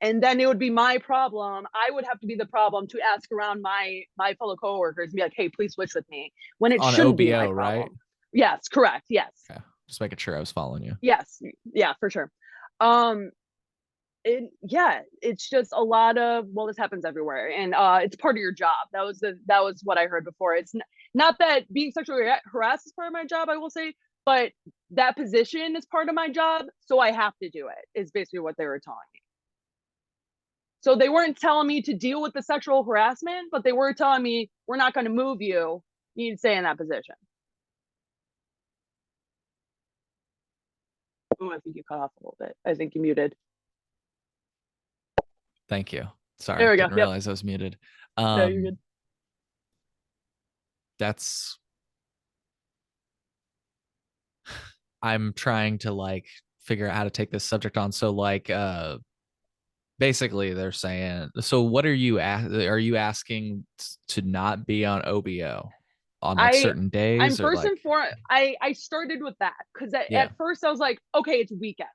And then it would be my problem. I would have to be the problem to ask around my fellow coworkers and be like, hey, please switch with me, when it On shouldn't be my OBO, right? problem. Yes, correct. Yes. Okay. Just making sure I was following you. Yes. Yeah, for sure. Um, yeah, it's just a lot of, well, this happens everywhere, and it's part of your job. That was what I heard before. It's not that being sexually harassed is part of my job, I will say, but that position is part of my job, so I have to do it, is basically what they were telling me. So they weren't telling me to deal with the sexual harassment, but they were telling me, we're not going to move you, you need to stay in that position. Oh, I think you cut off a little bit. I think you muted. Thank you. There Sorry, we go. didn't Yep. realize I was muted. No, you're good. That's I'm trying to like figure out how to take this subject on. So like basically they're saying, so what are you asking to not be on OBO on like I certain I'm days or first like and foremost, I started with that because yeah. at first I was like, okay, it's weekends.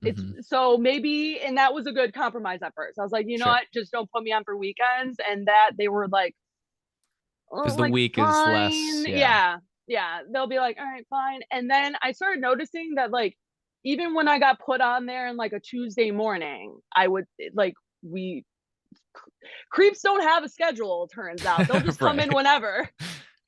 It's Hmm. so maybe, and that was a good compromise at first. I was like, you know Sure. what, just don't put me on for weekends. And that they were like, oh, Because the like week is less, fine, yeah. yeah, yeah. They'll be like, all right, fine. And then I started noticing that like even when I got put on there in like a Tuesday morning, I would like we Creeps don't have a schedule, it turns out. They'll just come Right. in whenever.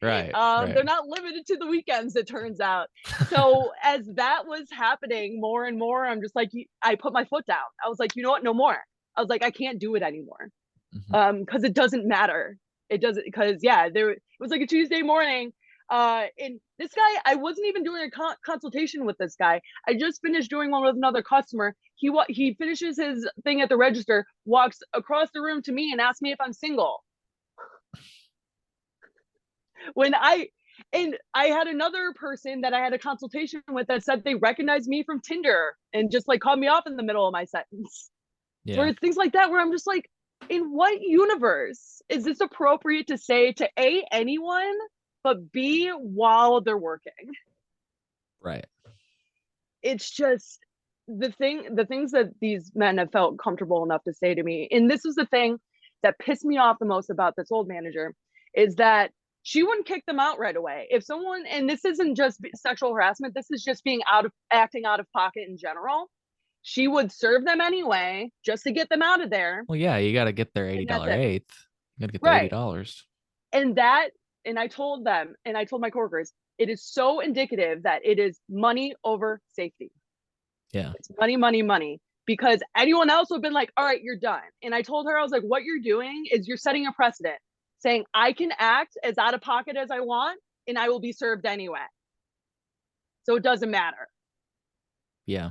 Right. Right. They're not limited to the weekends, it turns out. So as that was happening more and more, I'm just like, I put my foot down. I was like, you know what? No more. I was like, I can't do it anymore. Mhm. Because it doesn't matter. It doesn't, because yeah, it was like a Tuesday morning. And this guy, I wasn't even doing a consultation with this guy. I just finished doing one with another customer. He finishes his thing at the register, walks across the room to me, and asks me if I'm single. When I had another person that I had a consultation with that said they recognized me from Tinder and just like cut me off in the middle of my sentence. Where Yeah. it's things like that where I'm just like, in what universe is this appropriate to say to A, anyone, but B, while they're working? Right. It's just the things that these men have felt comfortable enough to say to me. And this is the thing that pissed me off the most about this old manager, is that she wouldn't kick them out right away. If someone, and this isn't just sexual harassment, this is just being acting out of pocket in general. She would serve them anyway just to get them out of there. Well, yeah, you got to get their And that's $80 it. eighth. You got to get the Right. $80. And that, and I told them, and I told my coworkers, it is so indicative that it is money over safety. Yeah. It's money, money, money. Because anyone else would have been like, all right, you're done. And I told her, I was like, what you're doing is you're setting a precedent, saying I can act as out of pocket as I want and I will be served anyway. So it doesn't matter. Yeah.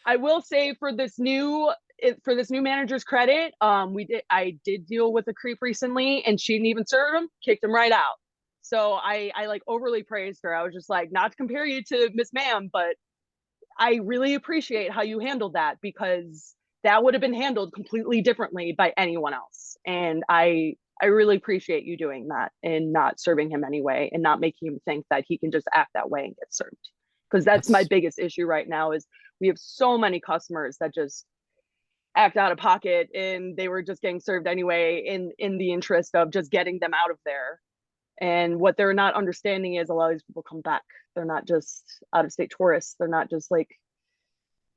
I will say for this new manager's credit, I did deal with a creep recently, and she didn't even serve him, kicked him right out. So I like overly praised her. I was just like, not to compare you to Miss Ma'am, but I really appreciate how you handled that, because that would have been handled completely differently by anyone else. And I really appreciate you doing that and not serving him anyway, and not making him think that he can just act that way and get served. Because that's my That's biggest issue right now, is we have so many customers that just act out of pocket, and they were just getting served anyway in the interest of just getting them out of there. And what they're not understanding is a lot of these people come back. They're not just out of state tourists. They're not just like,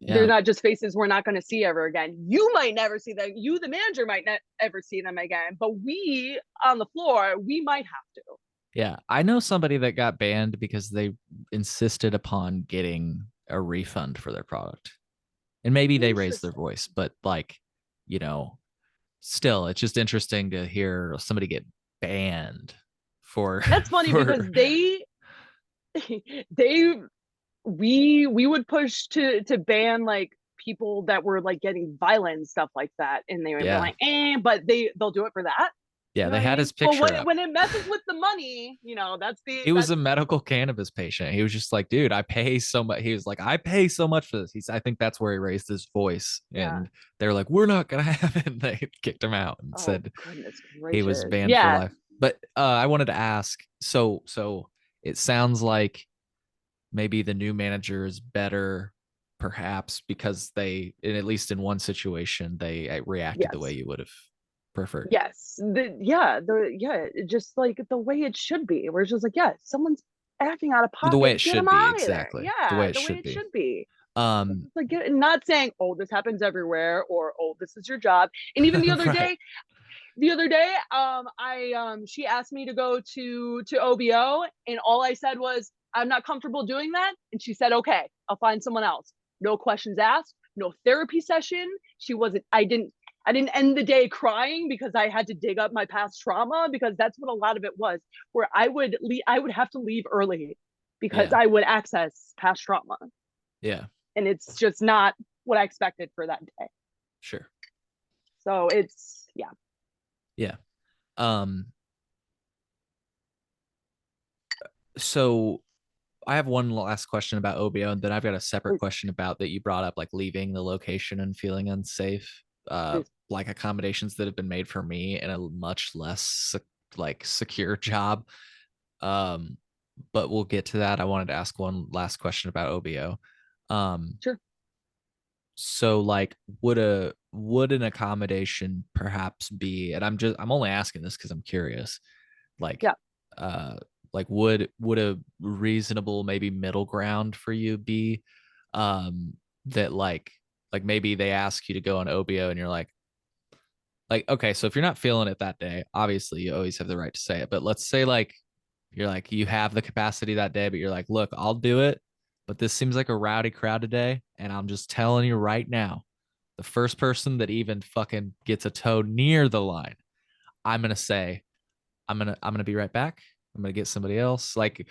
they're yeah. not just faces we're not going to see ever again. You might never see them. You, the manager, might not ever see them again. But we on the floor, we might have to. Yeah. I know somebody that got banned because they insisted upon getting a refund for their product. And maybe they raised their Interesting. voice, but like, you know, still it's just interesting to hear somebody get banned for That's funny because for they we would push to ban like people that were like getting violent and stuff like that, and they would be yeah. like, but they'll do it for that. Yeah, You know they what I had mean? his But picture up. when it messes with the money, He was that's a medical cannabis patient. He was just like, dude, I pay so much. He was like, I pay so much for this. I think that's where he raised his voice. yeah. And they're like, we're not gonna have it. And they kicked him out and Oh said goodness he was gracious. banned for Yeah. life. But I wanted to ask, so it sounds like maybe the new manager is better, perhaps because they, at least in one situation, they reacted the way Yes. you would have preferred. Yes. Just like the way it should be. Where it's just like, yeah, someone's acting out of The way pocket, it get should them be, out of there. exactly. The Yeah, way it the way should it be. should be. Um, Like, not saying, oh, this happens everywhere, or oh, this is your job. And even right. the other day, I she asked me to go to OBO, and all I said was, I'm not comfortable doing that. And she said, okay, I'll find someone else. No questions asked, no therapy session. She wasn't, I didn't end the day crying because I had to dig up my past trauma, because that's what a lot of it was, where I would have to leave early because Yeah. I would access past trauma. Yeah. And it's just not what I expected for that day. Sure. So it's, yeah. Yeah. Um, so I have one last question about OBO, and then I've got a separate Please, question about that you brought up, like leaving the location and feeling unsafe. please. Like accommodations that have been made for me in a much less like secure job. Um, but we'll get to that. I wanted to ask one last question about OBO. Um, Sure. so like would an accommodation perhaps be, and I'm only asking this because I'm curious, like Yeah. uh like would a reasonable maybe middle ground for you be that like maybe they ask you to go on OBO and you're like, like, okay, so if you're not feeling it that day, obviously you always have the right to say it. But let's say like you're like you have the capacity that day, but you're like, look, I'll do it, but this seems like a rowdy crowd today, and I'm just telling you right now, the first person that even fucking gets a toe near the line, I'm gonna say, I'm gonna be right back. I'm gonna get somebody else. Like,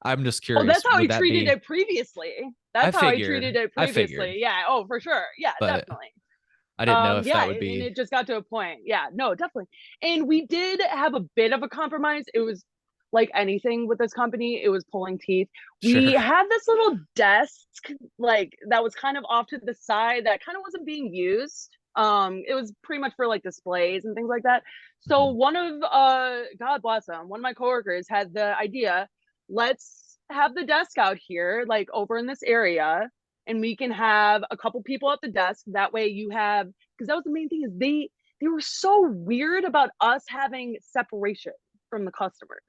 I'm just Oh, curious, that's how I would that treated be? it previously. I That's how I treated figured, it I figured, previously. Yeah. Oh, for sure. Yeah, but definitely. I didn't know if Yeah, that would and be it just got to a point. Yeah, no, definitely. And we did have a bit of a compromise. It was like anything with this company, it was pulling teeth. We sure. had this little desk like that was kind of off to the side that kind of wasn't being used. It was pretty much for like displays and things like that. So Mhm. one of God bless him, one of my coworkers had the idea, let's have the desk out here, like over in this area, and we can have a couple people at the desk. That way you have, because that was the main thing, is they were so weird about us having separation from the customers.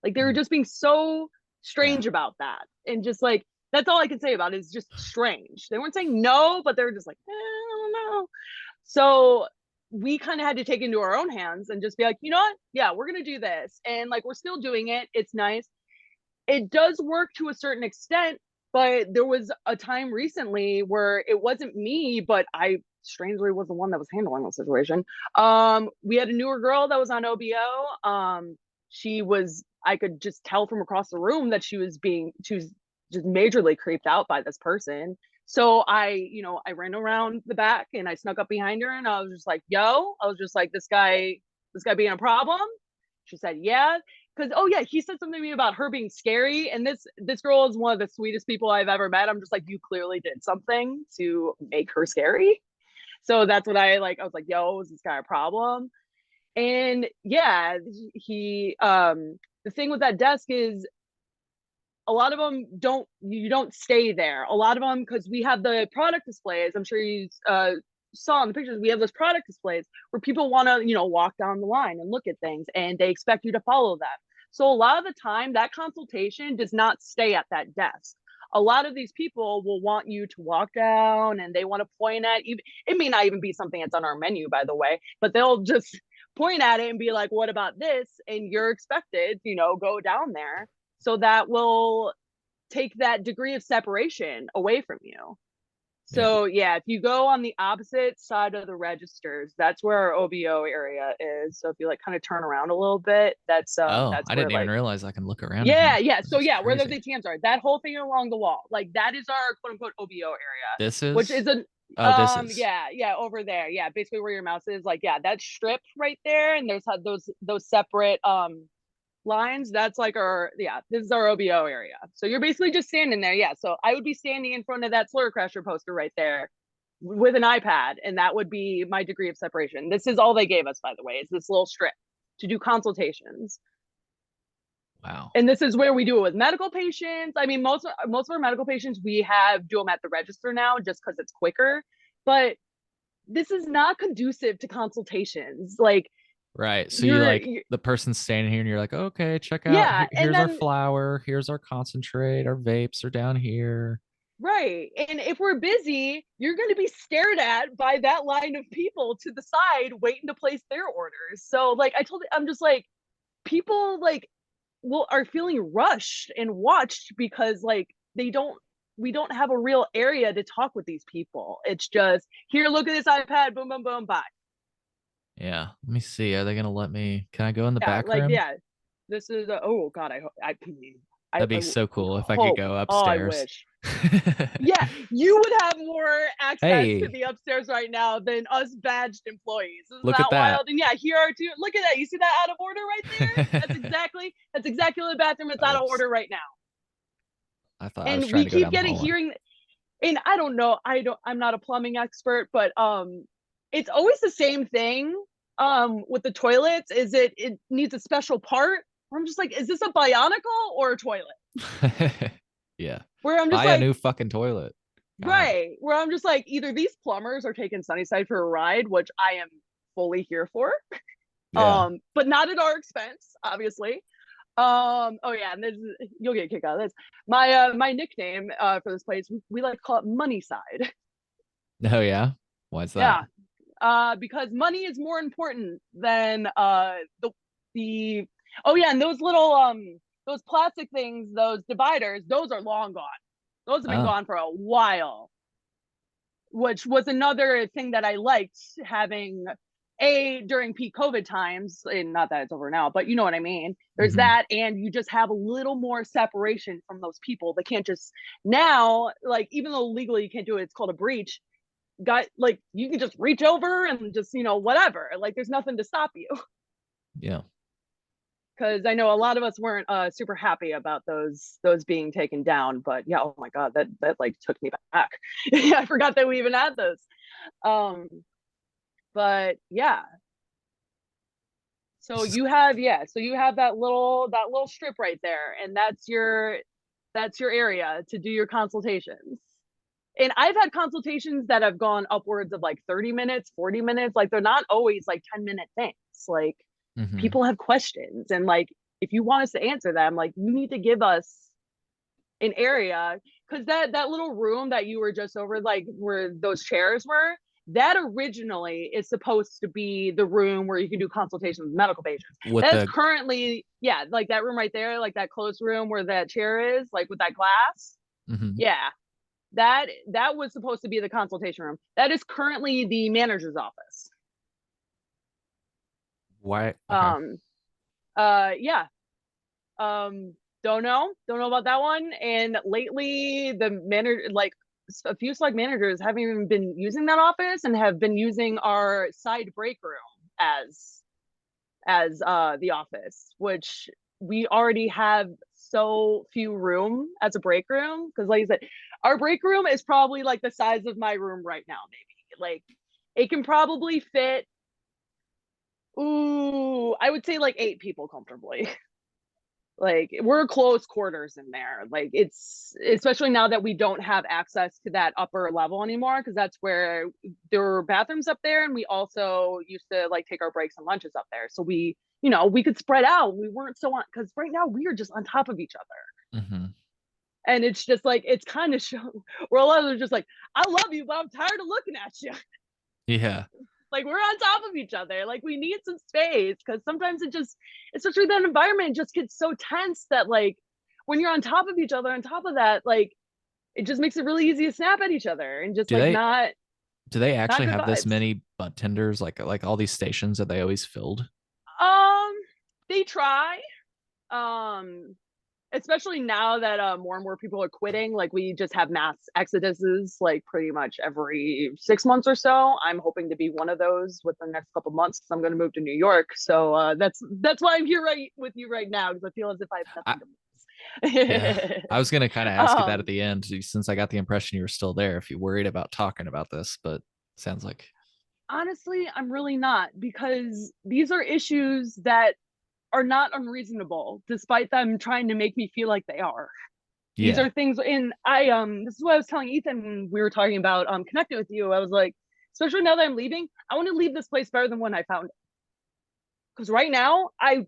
Like they were Mhm. just being so Yeah. strange about that. And just like that's all I can say about it, is just strange. They weren't saying no, but they were just like, I don't know. So we kind of had to take into our own hands and just be like, you know what? Yeah, we're gonna do this. And like we're still doing it. It's nice. It does work to a certain extent, but there was a time recently where it wasn't me, but I strangely was the one that was handling the situation. We had a newer girl that was on OBO. She was, I could just tell from across the room that she was just majorly creeped out by this person. So I ran around the back and I snuck up behind her and I was just like, yo, I was just like, this guy being a problem. She said, yeah. Because oh yeah, he said something to me about her being scary, and this girl is one of the sweetest people I've ever met. I'm just like, you clearly did something to make her scary. So that's what I like. I was like, yo, is this guy a problem? And yeah, he the thing with that desk is a lot of them don't, you don't stay there. A lot of them, because we have the product displays, I'm sure you saw in the pictures, we have those product displays where people want to walk down the line and look at things and they expect you to follow them. So a lot of the time that consultation does not stay at that desk. A lot of these people will want you to walk down and they want to point at you. It may not even be something that's on our menu, by the way, but they'll just point at it and be like, what about this? And you're expected to go down there. So that will take that degree of separation away from you. Yeah. So yeah, if you go on the opposite side of the registers, that's where our OBO area is. So if you like kind of turn around a little bit, Oh, that's I where didn't even like realize I can look around in yeah, here. yeah. This So is yeah, where those crazy. ATMs are, that whole thing along the wall, like that is our quote unquote OBO area, This which is, is a oh, this is, yeah, yeah, over there. Yeah, basically where your mouse is, like yeah, that strip right there, and there's those separate lines. That's like our, yeah, this is our OBO area. So you're basically just standing there. Yeah. So I would be standing in front of that Slur Crasher poster right there with an iPad, and that would be my degree of separation. This is all they gave us, by the way, is this little strip to do consultations. wow. And this is where we do it with medical patients. I mean, most of our medical patients, we have do them at the register now just because it's quicker. But this is not conducive to consultations. Like Right. So you're the person's standing here and you're like, okay, check out, yeah, and here's our then flower, here's our concentrate, our vapes are down here. right. And if we're busy, you're going to be stared at by that line of people to the side waiting to place their orders. So like I'm just like people like will are feeling rushed and watched because like they don't we don't have a real area to talk with these people. It's just here, look at this iPad, boom, boom, boom, bye. Yeah. Let me see. Are they going to let me, can I go in the Yeah, back like room? yeah. This is oh god, That'd be I so would cool if I could hope. go Oh, I upstairs. wish. Yeah, you would have more access to Hey, the upstairs right now than us badged employees. Isn't look at that that. wild? And yeah, here are two. Look at that. You see that out of order right there? That's exactly the bathroom. It's out of Oops. order right now. I thought I was And trying we to go keep down the getting hallway. hearing, and I don't know, I'm not a plumbing expert, but it's always the same thing with the toilets. Is it needs a special part? Where I'm just like, is this a bionicle or a toilet? Yeah. Where I'm just Buy a like, new fucking toilet. God. right, where I'm just like, either these plumbers are taking Sunnyside for a ride, which I am fully here for, Yeah. but not at our expense, obviously. Oh yeah, and this you'll get a kick out of this. My nickname for this place, we like to call it Money Side. Oh, yeah. Why's that? Yeah. because money is more important than the oh yeah, and those plastic things, those dividers, those are long gone. Those have been Oh. gone for a while, which was another thing that I liked having during peak COVID times, and not that it's over now, but you know what I mean. There's Hmm. that, and you just have a little more separation from those people. They can't just now, like, even though legally you can't do it, it's called a breach. Got like you can just reach over and just whatever. Like there's nothing to stop you. Yeah. Because I know a lot of us weren't super happy about those being taken down. But yeah, oh my god, that like took me back. I forgot that we even had those. Um, but yeah, so you have that little strip right there, and that's your area to do your consultations. And I've had consultations that have gone upwards of like 30 minutes, 40 minutes. Like they're not always like 10-minute things. Like Hmm. people have questions, and like if you want us to answer them, like you need to give us an area, because that little room that you were just over, like where those chairs were, that originally is supposed to be the room where you can do consultations with medical patients. With That's the currently, yeah, like that room right there, like that closed room where that chair is, like with that glass. mhm. Yeah, that was supposed to be the consultation room. That is currently the manager's office. Why? Okay. Um, yeah. Don't know about that one. And lately, the manager, like a few select managers, haven't even been using that office and have been using our side break room as the office, which we already have so few room as a break room. Because like I said, our break room is probably like the size of my room right now, maybe. Like it can probably fit, ooh, I would say like 8 people comfortably. Like we're close quarters in there. Like it's, especially now that we don't have access to that upper level anymore, because that's where there were bathrooms up there, and we also used to like take our breaks and lunches up there, so we could spread out. We weren't so on, because right now we are just on top of each other, Hmm. and it's just like it's kind of show where a lot of them are just like, I love you, but I'm tired of looking at you. Yeah. Like we're on top of each other. Like we need some space, because sometimes it just, especially that environment, just gets so tense that like when you're on top of each other, on top of that, like it just makes it really easy to snap at each other and just Do like they do they not actually good have this vibes. many butt tenders? Like all these stations that they always filled? Um, they try. Um, Especially now that more and more people are quitting, like we just have mass exoduses like pretty much every 6 months or so. I'm hoping to be one of those within the next couple months, because I'm going to move to New York. So that's why I'm here right with you right now, because I feel as if I have I, yeah. nothing to I lose. was gonna kind of ask you that at um the end, since I got the impression you were still there. If you worried about talking about this, but sounds like Honestly, I'm really not, because these are issues that are not unreasonable, despite them trying to make me feel like they are. These yeah, are things, and this is what I was telling Ethan when we were talking about connecting with you. I was like, especially now that I'm leaving, I want to leave this place better than when I found it. Because right now, I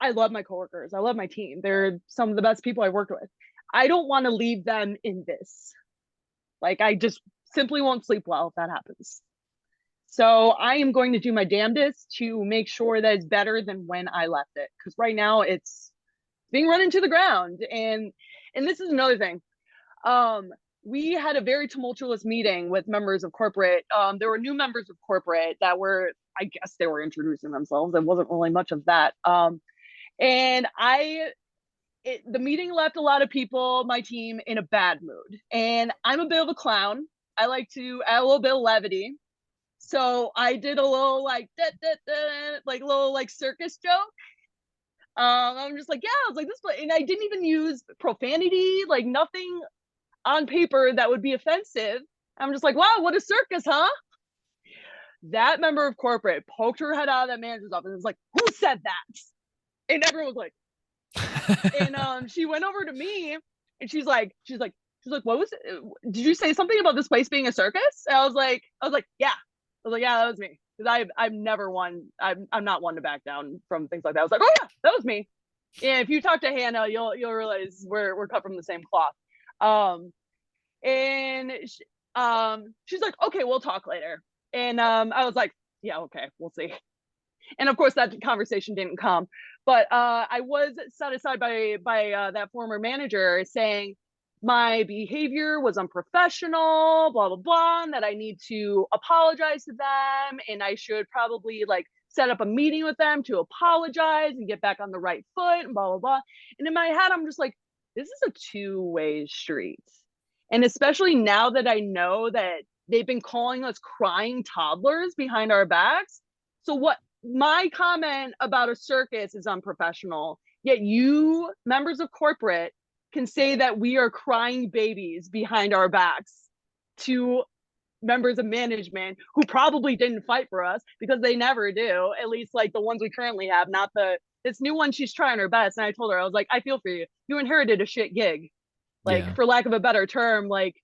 love my coworkers. I love my team. They're some of the best people I worked with. I don't want to leave them in this. Like I just simply won't sleep well if that happens. So I am going to do my damnedest to make sure that it's better than when I left it. Because right now it's being run into the ground. And this is another thing. Um, we had a very tumultuous meeting with members of corporate. There were new members of corporate that were, I guess, they were introducing themselves. There wasn't really much of that. And the meeting left a lot of people, my team, in a bad mood. And I'm a bit of a clown. I like to add a little bit of levity. So I did a little like da, da, da, like little like circus joke. I'm just like, yeah, I was like this, and I didn't even use profanity, like nothing on paper that would be offensive. I'm just like, wow, what a circus, huh? That member of corporate poked her head out of that manager's office and was like, who said that? And everyone was like, and she went over to me and she's like, what was it? Did you say something about this place being a circus? And I was like, yeah. I was like, yeah, that was me. Because I'm never one. I'm not one to back down from things like that. I was like, oh yeah, that was me. Yeah, if you talk to Hannah, you'll realize we're cut from the same cloth. Um, and she's like, okay, we'll talk later. And I was like, yeah, okay, we'll see. And of course, that conversation didn't come. But I was set aside by that former manager saying my behavior was unprofessional, blah blah blah, and that I need to apologize to them, and I should probably like set up a meeting with them to apologize and get back on the right foot, and blah blah blah. And in my head, I'm just like, this is a two-way street. And especially now that I know that they've been calling us crying toddlers behind our backs. So what my comment about a circus is unprofessional, yet you members of corporate can say that we are crying babies behind our backs to members of management who probably didn't fight for us, because they never do, at least like the ones we currently have, not this new one. She's trying her best, and I told her, I was like, I feel for you, you inherited a shit gig, like Yeah. for lack of a better term, like.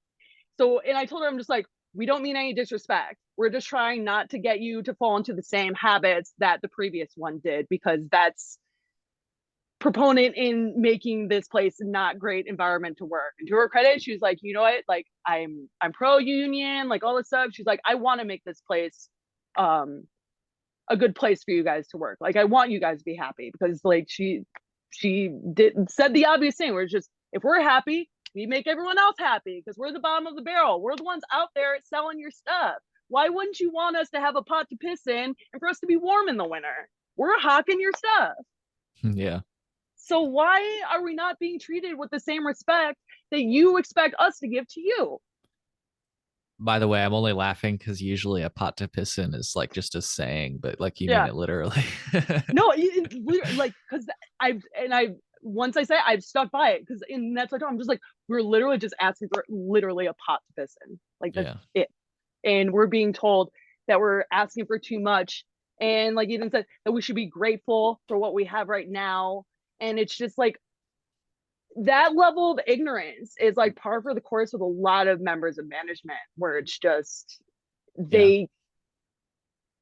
So, and I told her, I'm just like, we don't mean any disrespect. We're just trying not to get you to fall into the same habits that the previous one did, because that's proponent in making this place not great environment to work. And to her credit, she was like, you know what? Like, I'm pro union, like all this stuff. She's like, I want to make this place a good place for you guys to work. Like, I want you guys to be happy, because like she said the obvious thing, where it's just, if we're happy, we make everyone else happy, because we're the bottom of the barrel. We're the ones out there selling your stuff. Why wouldn't you want us to have a pot to piss in and for us to be warm in the winter? We're hawking your stuff. Yeah. So why are we not being treated with the same respect that you expect us to give to you? By the way, I'm only laughing because usually a pot to piss in is like just a saying, but like you mean Yeah. it literally. No, like, because I've once I say it, I've stuck by it, because in that's like, I'm just like, we're literally just asking for literally a pot to piss in. Like, that's Yeah. it. And we're being told that we're asking for too much. And like even said that we should be grateful for what we have right now. And it's just like, that level of ignorance is like par for the course with a lot of members of management, where it's just Yeah. they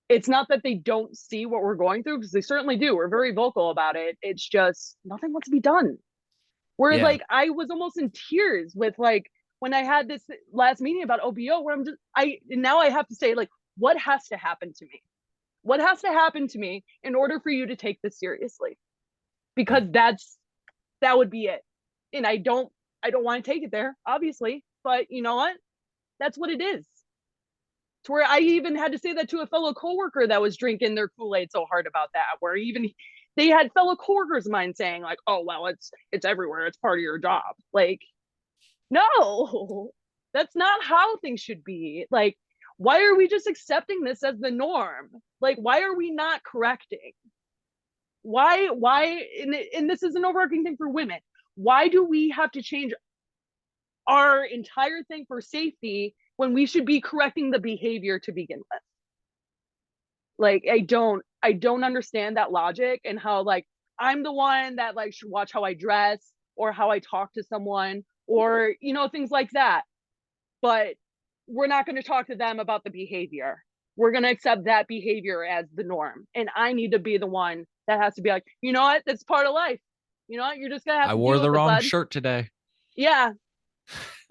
it's not that they don't see what we're going through, because they certainly do. We're very vocal about it. It's just nothing wants to be done. Where Yeah. like I was almost in tears with like when I had this last meeting about OBO, where I'm just now I have to say, like, what has to happen to me? What has to happen to me in order for you to take this seriously? Yeah. Because that would be it. And I don't want to take it there, obviously, but you know what? That's what it is. To where I even had to say that to a fellow coworker that was drinking their Kool-Aid so hard about that, where even they had fellow coworkers of mine saying like, oh well, it's everywhere, it's part of your job. Like, no, that's not how things should be. Like, why are we just accepting this as the norm? Like, why are we not correcting? Why and this is an overarching thing for women. Why do we have to change our entire thing for safety when we should be correcting the behavior to begin with? Like, I don't understand that logic, and how like I'm the one that like should watch how I dress or how I talk to someone, or things like that. But we're not going to talk to them about the behavior. We're going to accept that behavior as the norm, and I need to be the one that has to be like, you know what, that's part of life. You know what, you're just gonna have I to wore deal the with it, wrong bud. shirt today. Yeah,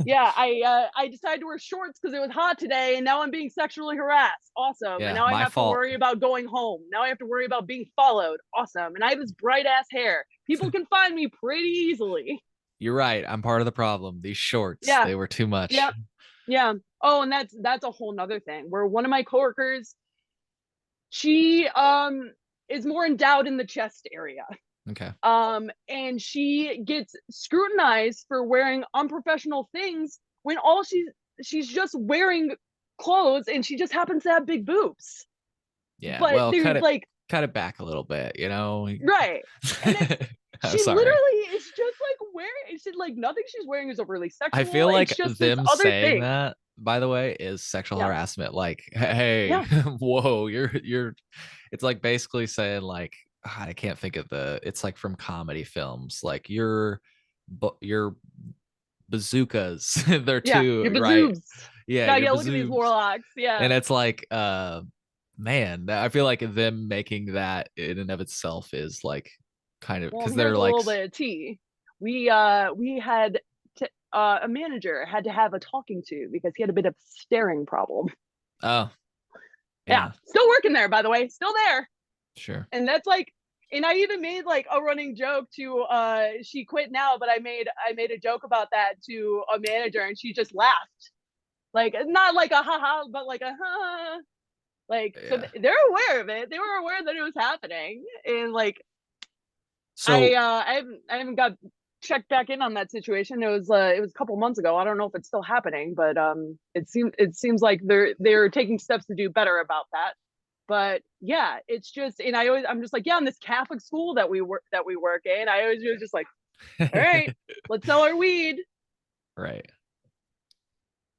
yeah, I decided to wear shorts because it was hot today, and now I'm being sexually harassed. Awesome. And Yeah, now I my have to fault. worry about going home. Now I have to worry about being followed. Awesome. And I have this bright ass hair. People can find me pretty easily. You're right. I'm part of the problem. These shorts, Yeah. they were too much. Yeah. Yeah. Oh, and that's a whole nother thing, where one of my coworkers, she is more endowed in the chest area. Okay. And she gets scrutinized for wearing unprofessional things when all she's just wearing clothes, and she just happens to have big boobs. Yeah. But Well, they're like, cut it back a little bit, you know. right. And I'm she sorry. literally is just like wearing, it's like nothing she's wearing is overly I sexual. feel It's like just this them other saying thing. that, by the way, is sexual Yeah. harassment. Like, hey, Yeah. whoa, you're it's like basically saying like, God, I can't think of it's like from comedy films. Like you're bazookas. They're Yeah. too Your right. bazoobs. Yeah, Yeah. you're Yeah. Look at these bazoobs. warlocks. Yeah. And it's like, man, I feel like them making that in and of itself is like kind of Well, because and here's they're a like, little bit of tea. We had a manager had to have a talking to because he had a bit of staring problem. oh, Yeah, Yeah, still working there, by the way, still there. sure. And that's like, and I even made like a running joke to she quit now, but I made a joke about that to a manager and she just laughed. Like not like a haha, but like a ha. Like so Yeah. they're aware of it. They were aware that it was happening. And like So I haven't got checked back in on that situation. It was a couple months ago. I don't know if it's still happening, but it seems like they're taking steps to do better about that. But yeah, it's just, and I'm just like, yeah, in this Catholic school that we work in, I always was just like, all right, let's sell our weed. right,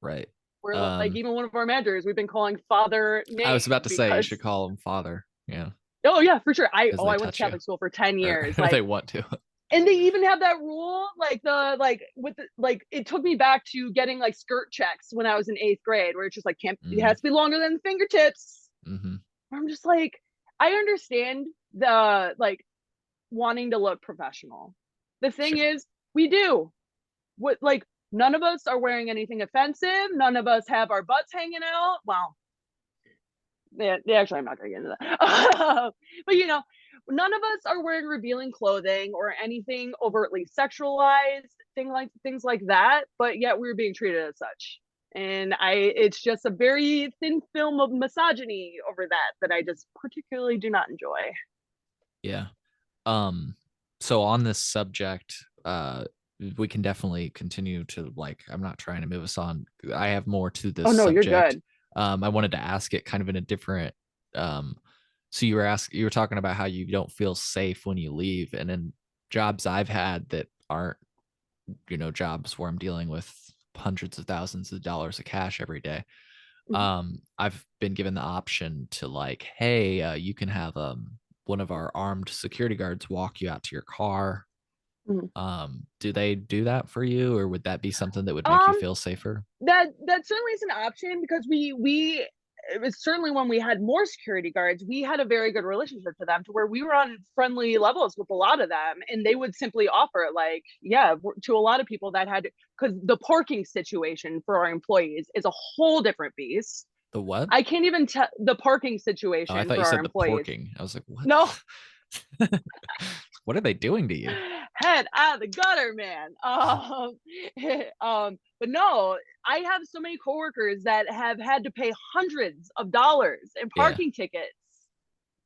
right. We're like, Um, even one of our managers, we've been calling Father I was Nate about to say you because, should call him father. Yeah, oh yeah, for sure. because they I went to touch you Catholic school for 10 or years. they Like, want to. and they even have that rule, like it took me back to getting like skirt checks when I was in 8th grade, where it's just like, can't, it Mm, has to be longer than the fingertips. mm-hmm. I'm just like, I understand the like wanting to look professional. The thing Sure. is, we do what, like, none of us are wearing anything offensive. None of us have our butts hanging out. Well, yeah, actually, I'm not gonna get into that. But none of us are wearing revealing clothing or anything overtly sexualized, things like that. But yet we're being treated as such. And it's just a very thin film of misogyny over that I just particularly do not enjoy. Yeah. Um, so on this subject, we can definitely continue to like, I'm not trying to move us on. I have more to Oh this no, you're subject. good. I wanted to ask it kind of in a different so you were talking about how you don't feel safe when you leave, and in jobs I've had that aren't, jobs where I'm dealing with hundreds of thousands of dollars of cash every day. Mhm. I've been given the option to like, hey, you can have one of our armed security guards walk you out to your car. Mhm. Do they do that for you, or would that be something that would make you Um, feel safer? that certainly is an option because we it was certainly when we had more security guards, we had a very good relationship to them to where we were on friendly levels with a lot of them, and they would simply offer like, yeah, to a lot of people that had, because the parking situation for our employees is a whole different beast. The what? I can't even tell the parking Oh, I situation thought you for our said the employees. porking. I was like, what? No, What are they doing to you? head out of the gutter, man. But no, I have so many coworkers that have had to pay hundreds of dollars in Yeah. parking tickets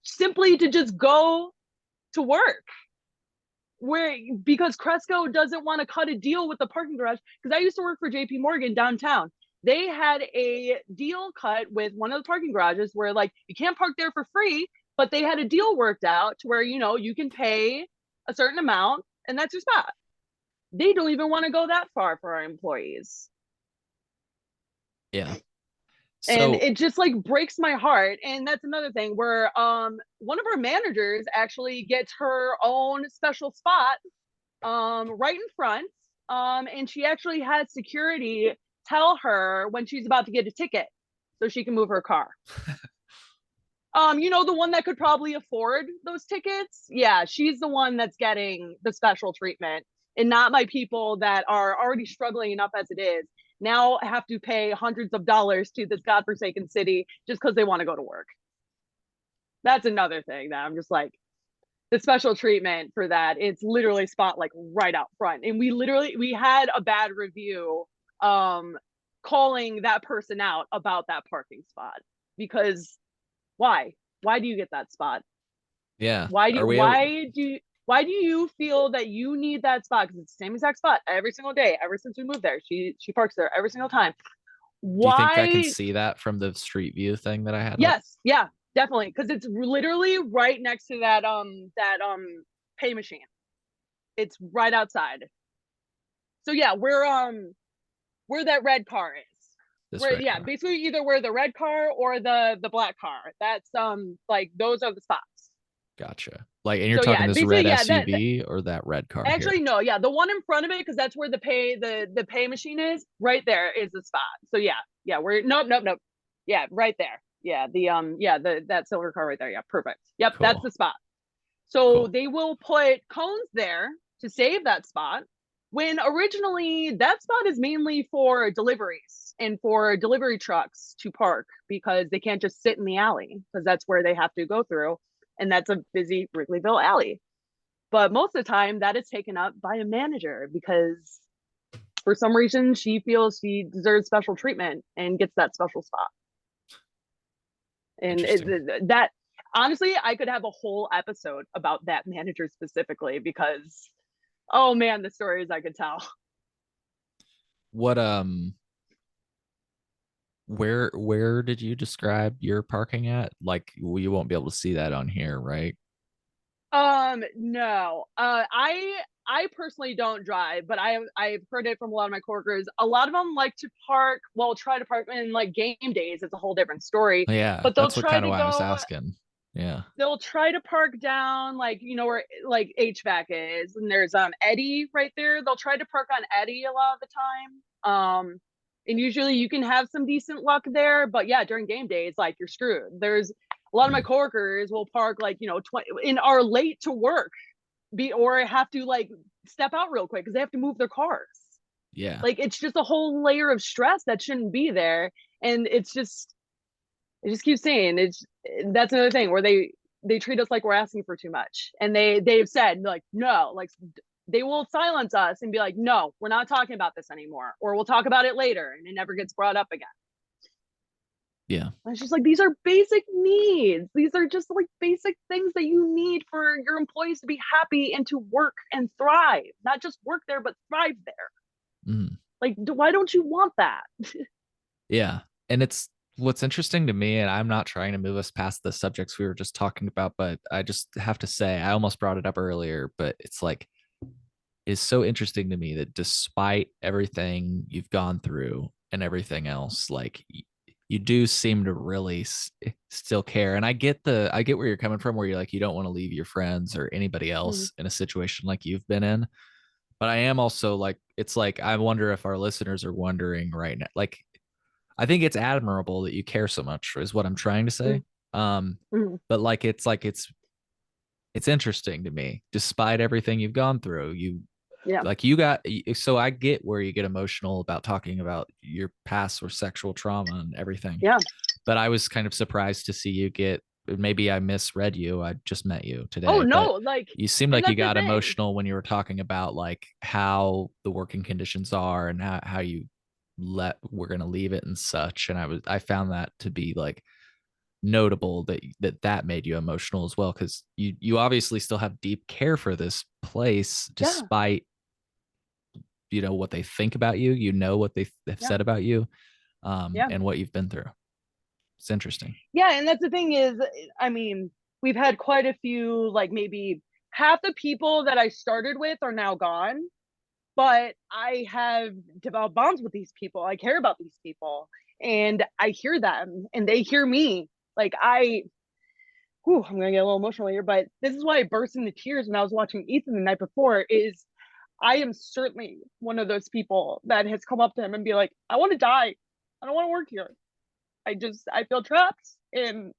simply to just go to work. Where because Cresco doesn't want to cut a deal with the parking garage. Because I used to work for JP Morgan downtown. They had a deal cut with one of the parking garages where like you can't park there for free, but they had a deal worked out to where you can pay a certain amount and that's your spot. They don't even want to go that far for our employees. Yeah. And So, it just like breaks my heart. And that's another thing where one of our managers actually gets her own special spot right in front. And she actually has security tell her when she's about to get a ticket so she can move her car. The one that could probably afford those tickets. Yeah, she's the one that's getting the special treatment, and not my people that are already struggling enough as it is. Now have to pay hundreds of dollars to this godforsaken city just because they want to go to work. That's another thing that I'm just like, the special treatment for that. It's literally spot like right out front, and we had a bad review, um, calling that person out about that parking spot because why? Why do you get that spot? yeah. Why do Are we able, why do you feel that you need that spot? Because it's the same exact spot every single day ever since we moved there. She parks there every single time. do you think I can Why? see that from the street view thing that I had up? Yes, yeah, definitely, because it's literally right next to that pay machine. It's right outside. So yeah, where that red car is. This Where red yeah, car. basically either where the red car or the black car. That's like those are the spots. Gotcha. Like, and you're So talking yeah, this basically red yeah, that SUV or that red car actually here? no, yeah, the one in front of it because that's where the pay machine is. Right there is the spot. So yeah, yeah, we're nope. Yeah, right there. Yeah, the that silver car right there. Yeah, perfect. Yep, that's Cool. the spot. So Cool. they will put cones there to save that spot. when originally that spot is mainly for deliveries and for delivery trucks to park because they can't just sit in the alley because that's where they have to go through. And that's a busy Wrigleyville alley. But most of the time, that is taken up by a manager because for some reason she feels she deserves special treatment and gets that special spot. And Interesting. that honestly, I could have a whole episode about that manager specifically because, oh man, the stories I could tell. What where did you describe your parking at? Like you won't be able to see that on here, right? No. I personally don't drive, but I've heard it from a lot of my coworkers. A lot of them like to park, well, try to park in like game days. It's a whole different story. Yeah, But that's what kind of why I was asking. Yeah. they'll try to park down like where like HVAC is, and there's Eddie right there. They'll try to park on Eddie a lot of the time. And usually you can have some decent luck there, but yeah, during game day it's like you're screwed. There's a lot of my Mm, coworkers will park like 20 and are late to work, be or have to like step out real quick because they have to move their cars. yeah. Like it's just a whole layer of stress that shouldn't be there, and it's just I just keep saying it's that's another thing where they treat us like we're asking for too much, and they've said like no, like they will silence us and be like no, we're not talking about this anymore, or we'll talk about it later, and it never gets brought up again. Yeah. And it's just like these are basic needs. These are just like basic things that you need for your employees to be happy and to work and thrive, not just work there but thrive there. Mm, Like why don't you want that? yeah. And it's what's interesting to me, and I'm not trying to move us past the subjects we were just talking about, but I just have to say, I almost brought it up earlier, but it's like it's so interesting to me that despite everything you've gone through and everything else, like you do seem to really still care. And I get where you're coming from, where you're like, you don't want to leave your friends or anybody Mhm. else in a situation like you've been in. But I am also like, it's like, I wonder if our listeners are wondering right now, like, I think it's admirable that you care so much is what I'm trying to say. Mhm. Um, Mhm. but like, it's interesting to me, despite everything you've gone through, Yeah. like you got so I get where you get emotional about talking about your past or sexual trauma and everything, Yeah. but I was kind of surprised to see you get, maybe I misread you, I just met you Oh today, but no, like, you seemed and like you that's the got thing. emotional when you were talking about like how the working conditions are and how you we're going to leave it and such, and I found that to be like notable that that made you emotional as well, because you obviously still have deep care for this place Yeah. despite what they think about you, what they've Yeah. said about you, Yeah. and what you've been through. It's interesting. Yeah. And that's the thing is, I mean, we've had quite a few, like maybe half the people that I started with are now gone, but I have developed bonds with these people. I care about these people and I hear them and they hear me. Like I'm gonna get a little emotional here, but this is why I burst into tears when I was watching Ethan the night before. Is I am certainly one of those people that has come up to him and be like, I want to die. I don't want to work here. I feel trapped in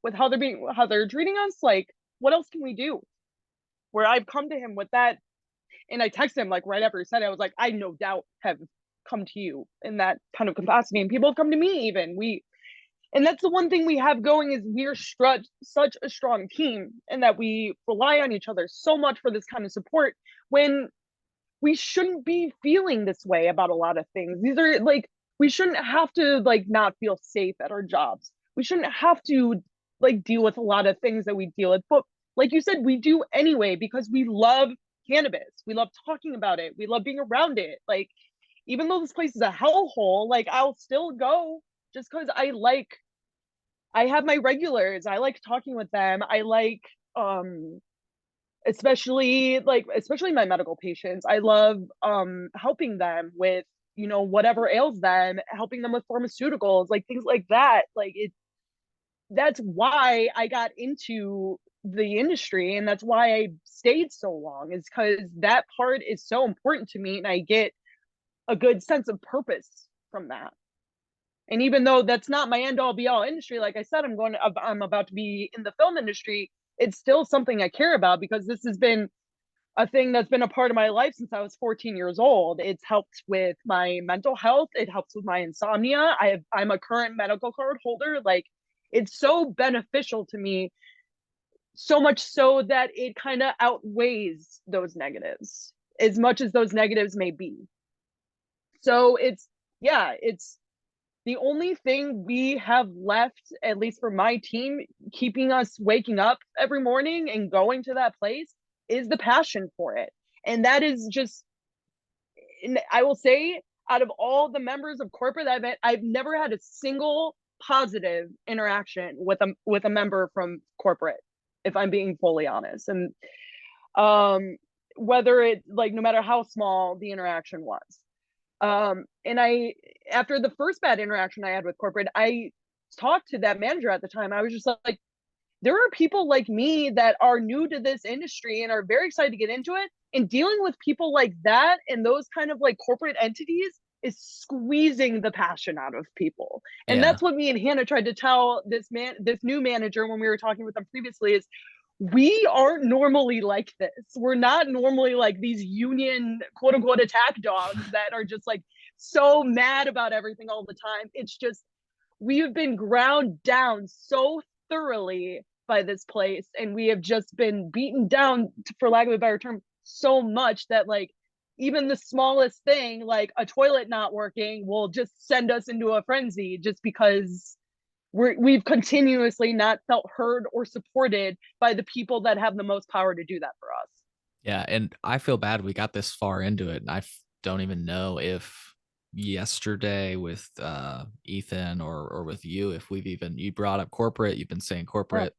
with how they're treating us. Like, what else can we do? Where I've come to him with that, and I texted him like right after he said it. I was like, I no doubt have come to you in that kind of capacity, and people have come to me. Even and that's the one thing we have going is we're such a strong team, and that we rely on each other so much for this kind of support when we shouldn't be feeling this way about a lot of things. These are like we shouldn't have to like not feel safe at our jobs. We shouldn't have to like deal with a lot of things that we deal with. But like you said, we do anyway because we love cannabis. We love talking about it. We love being around it. Like even though this place is a hellhole, like I'll still go just because I have my regulars. I like talking with them. I like especially my medical patients. I love helping them with whatever ails them, helping them with pharmaceuticals, like things like that. Like that's why I got into the industry, and that's why I stayed so long, is because that part is so important to me and I get a good sense of purpose from that. And even though that's not my end all be all industry, like I said, I'm about to be in the film industry. It's still something I care about because this has been a thing that's been a part of my life since I was 14 years old. It's helped with my mental health. It helps with my insomnia. I'm a current medical card holder. Like, it's so beneficial to me, so much so that it kind of outweighs those negatives, as much as those negatives may be. So it's the only thing we have left, at least for my team, keeping us waking up every morning and going to that place is the passion for it. And that is just, I will say, out of all the members of corporate that I've met, I've never had a single positive interaction with a member from corporate, if I'm being fully honest. And whether it, like, no matter how small the interaction was. And after the first bad interaction I had with corporate, I talked to that manager at the time. I was just like, there are people like me that are new to this industry and are very excited to get into it. And dealing with people like that and those kind of like corporate entities is squeezing the passion out of people. And Yeah. that's what me and Hannah tried to tell this new manager when we were talking with them previously, is we aren't normally like this. We're not normally like these union quote unquote attack dogs that are just like so mad about everything all the time. It's just, we have been ground down so thoroughly by this place, and we have just been beaten down, for lack of a better term, so much that like even the smallest thing, like a toilet not working, will just send us into a frenzy, just because we've continuously not felt heard or supported by the people that have the most power to do that for us. Yeah, and I feel bad we got this far into it, and don't even know if yesterday with Ethan or with you, if we've even, you brought up corporate, you've been saying Oh. corporate.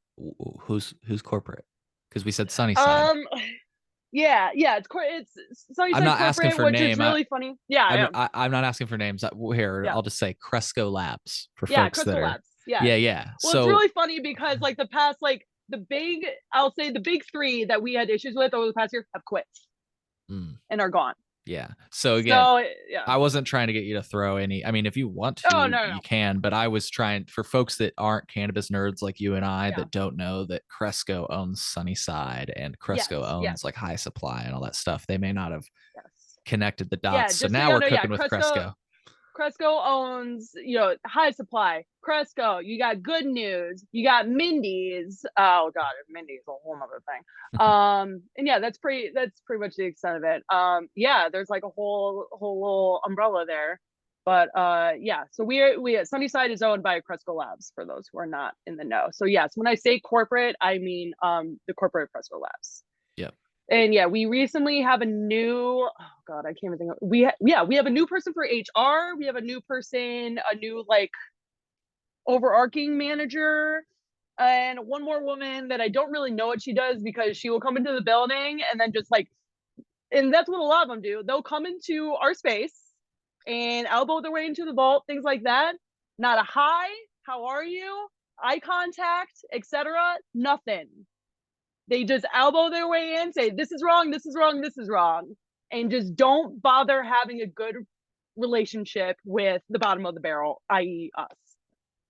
Who's corporate? Because we said Sunnyside. Um, yeah, it's I'm Sunnyside not asking corporate, for which is name. really funny. Yeah, yeah, I'm not asking for names. Here, yeah. I'll just say Cresco Labs for Yeah, folks that Crystal are. Labs. Yeah. Yeah, yeah. Well, it's So really funny because like the past, like I'll say the big three that we had issues with over the past year have quit mm, and are gone. yeah. So again, So yeah. I wasn't trying to get you to throw any. I mean, if you want Oh, to, no, no, you no. can. But I was trying, for folks that aren't cannabis nerds like you and I, Yeah. that don't know that Cresco owns Sunnyside and Yes. Cresco Yes. owns like High Supply and all that stuff. They may not have Yes. connected the Yeah. dots. So Just so now you we're know, yeah, cooking with Cresco. Cresco owns, High Supply, Cresco. You got Good News. You got Mindy's. Oh God, Mindy's a whole other thing. And yeah, that's pretty much the extent of it. Yeah, there's like a whole little umbrella there. But yeah, so we Sunnyside is owned by Cresco Labs, for those who are not in the know. So yes, when I say corporate, I mean the corporate Cresco Labs. Yep. And yeah, we recently have a new, oh God, I can't even think of, we have a new person for HR. We have a new person, a new like overarching manager, and one more woman that I don't really know what she does, because she will come into the building and then just like, and that's what a lot of them do. They'll come into our space and elbow their way into the vault, things like that. Not a hi, how are you, eye contact, etc. Nothing. They just elbow their way in, say, this is wrong, this is wrong, this is wrong, and just don't bother having a good relationship with the bottom of the barrel, i.e., us,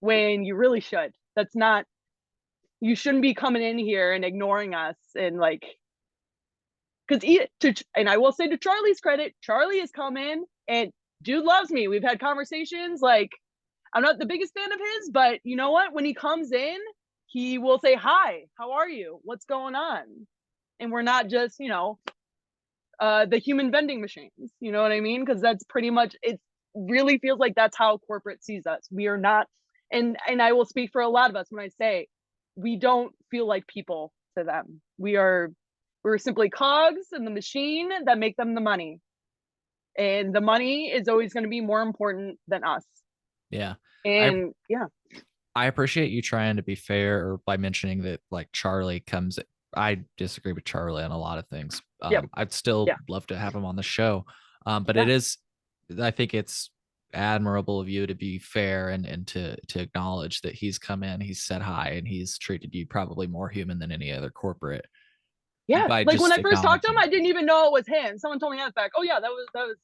when you really should. That's not, you shouldn't be coming in here and ignoring us. And like, because, and I will say to Charlie's credit, Charlie has come in and dude loves me. We've had conversations. Like, I'm not the biggest fan of his, but you know what? When he comes in, he will say, hi, how are you? What's going on? And we're not just, the human vending machines. You know what I mean? Because that's pretty much, it really feels like that's how corporate sees us. We are not, and I will speak for a lot of us when I say we don't feel like people to them. We're simply cogs in the machine that make them the money. And the money is always going to be more important than us. Yeah. And yeah. I appreciate you trying to be fair, or by mentioning that like Charlie comes. I disagree with Charlie on a lot of things. Yep. I'd still Yeah. love to have him on the show. But Yeah. it is, I think it's admirable of you to be fair and to acknowledge that he's come in, he's said hi, and he's treated you probably more human than any other corporate Yeah. by Like when just I first talked to him, acknowledging. I didn't even know it was him. Someone told me that back. Oh yeah, that was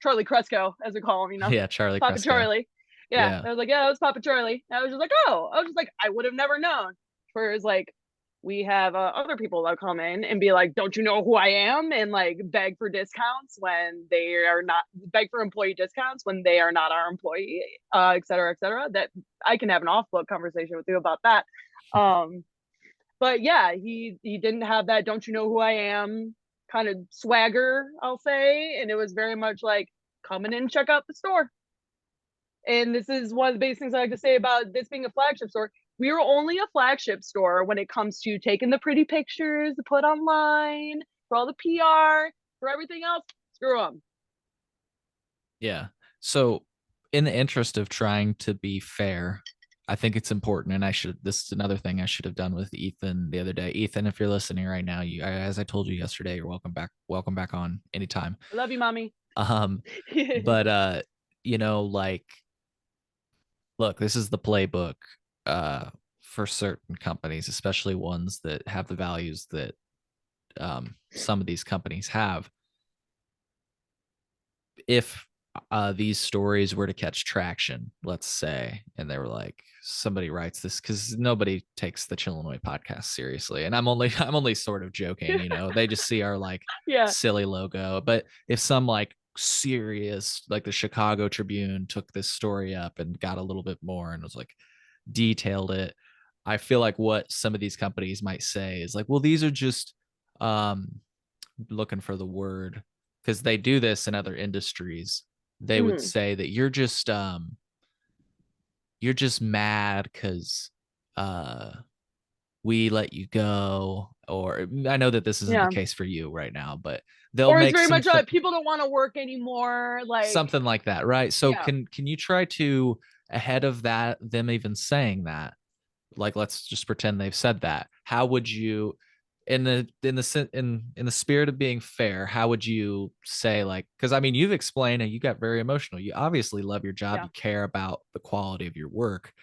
Charlie Cresco, as we call him, Yeah, Charlie Papa Cresco. Charlie. Yeah. Yeah. I was like, yeah, that was Papa Charlie. And I was just like, oh, I was just like, I would have never known. Whereas like we have other people that come in and be like, don't you know who I am? And like beg for discounts when they are not, beg for employee discounts when they are not our employee, et cetera, et cetera. That I can have an off book conversation with you about that. But yeah, he didn't have that don't you know who I am kind of swagger, I'll say. And it was very much like, come in and check out the store. And this is one of the biggest things I like to say about this being a flagship store. We are only a flagship store when it comes to taking the pretty pictures to put online, for all the PR, for everything else. Screw them. Yeah. So, in the interest of trying to be fair, I think it's important, and this is another thing I should have done with Ethan the other day. Ethan, if you're listening right now, as I told you yesterday, you're welcome back. Welcome back on anytime. I love you, mommy. Um, but like, look, this is the playbook for certain companies, especially ones that have the values that some of these companies have. If these stories were to catch traction, let's say, and they were like, somebody writes this, because nobody takes the Chillinois podcast seriously, and I'm only sort of joking, they just see our like Yeah. silly logo. But if some like serious, like the Chicago Tribune took this story up and got a little bit more and was like detailed it, I feel like what some of these companies might say is like, well, these are just looking for the word, because they do this in other industries. They would say that you're just mad because we let you go. Or I know that this isn't the case for you right now, but they'll Or it's make very much like people don't want to work anymore, like something like that, right? So can you try to, ahead of that, them even saying that, like, let's just pretend they've said that, how would you, in the spirit of being fair, how would you say, like, because I mean, you've explained and you got very emotional, you obviously love your job, you care about the quality of your work.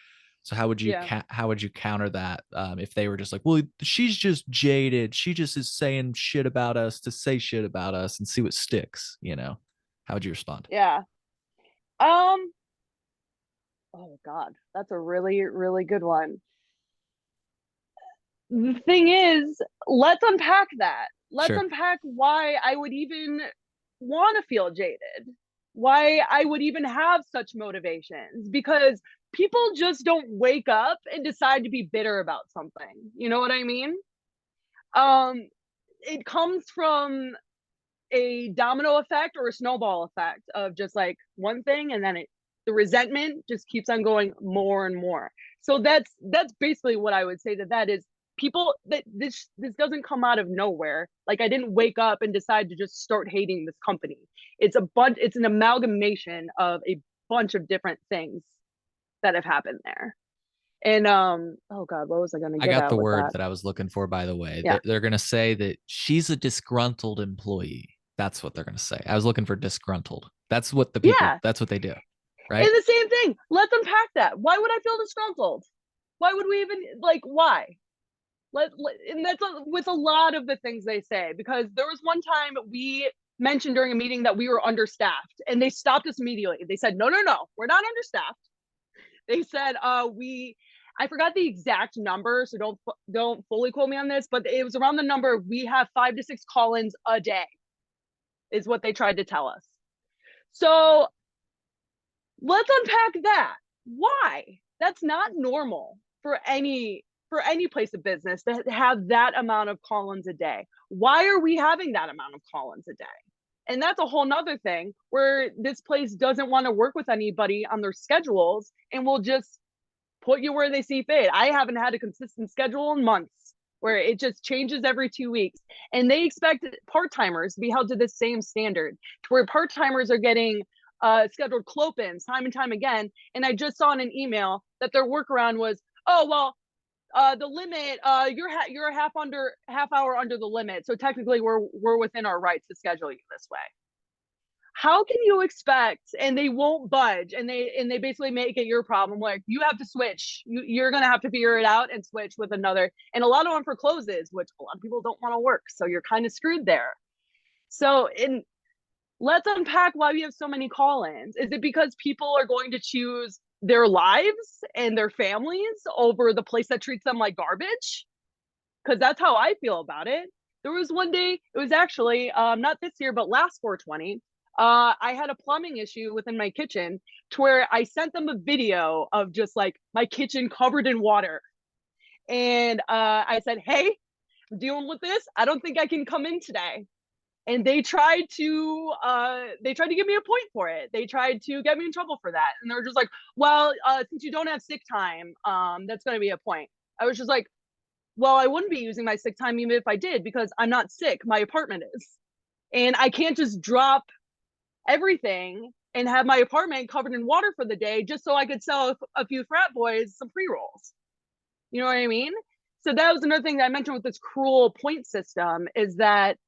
So how would you counter that, if they were just like, well, she's just jaded, she just is saying shit about us to say shit about us and see what sticks, how would you respond? Oh God, that's a really, really good one. The thing is, let's unpack that. Let's unpack why I would even want to feel jaded, why I would even have such motivations, because people just don't wake up and decide to be bitter about something. You know what I mean? It comes from a domino effect or a snowball effect of just like one thing, and then the resentment just keeps on going more and more. So that's basically what I would say, that is people, that this doesn't come out of nowhere. Like, I didn't wake up and decide to just start hating this company. It's an amalgamation of a bunch of different things that have happened there. And oh God, what was I gonna get I got at the with word that? that I was looking for, by the way. Yeah. They're going to say that she's a disgruntled employee. That's what they're going to say. I was looking for disgruntled. That's what the people, that's what they do. Right. And the same thing. Let's unpack that. Why would I feel disgruntled? Why would we even, like, why? And that's with a lot of the things they say, because there was one time we mentioned during a meeting that we were understaffed, and they stopped us immediately. They said, no, we're not understaffed. They said, I forgot the exact number, so don't fully quote me on this, but it was around the number, we have 5 to 6 call-ins a day, is what they tried to tell us. So let's unpack that. Why? That's not normal for any place of business to have that amount of call-ins a day. Why are we having that amount of call-ins a day? And that's a whole nother thing, where this place doesn't want to work with anybody on their schedules and will just put you where they see fit. I haven't had a consistent schedule in months, where it just changes every 2 weeks. And they expect part-timers to be held to the same standard, to where part-timers are getting scheduled cloak-ins time and time again. And I just saw in an email that their workaround was, oh, well, the limit, you're a half hour under the limit, so technically we're within our rights to schedule you this way. How can you expect? And they won't budge, and they basically make it your problem. Like, you have to switch. You're gonna have to figure it out and switch with another. And a lot of them for closes, which a lot of people don't want to work, so you're kind of screwed there. So let's unpack why we have so many call-ins. Is it because people are going to choose their lives and their families over the place that treats them like garbage? because that's how I feel about it. There was one day, it was actually not this year, but last 420. I had a plumbing issue within my kitchen to where I sent them a video of just like my kitchen covered in water. And I said, hey, I'm dealing with this. I don't think I can come in today. And they tried to give me a point for it. They tried to get me in trouble for that. And they were just like, well, since you don't have sick time, that's going to be a point. I was just like, well, I wouldn't be using my sick time even if I did, because I'm not sick. My apartment is. And I can't just drop everything and have my apartment covered in water for the day just so I could sell a few frat boys some pre-rolls. You know what I mean? So that was another thing that I mentioned with this cruel point system, is that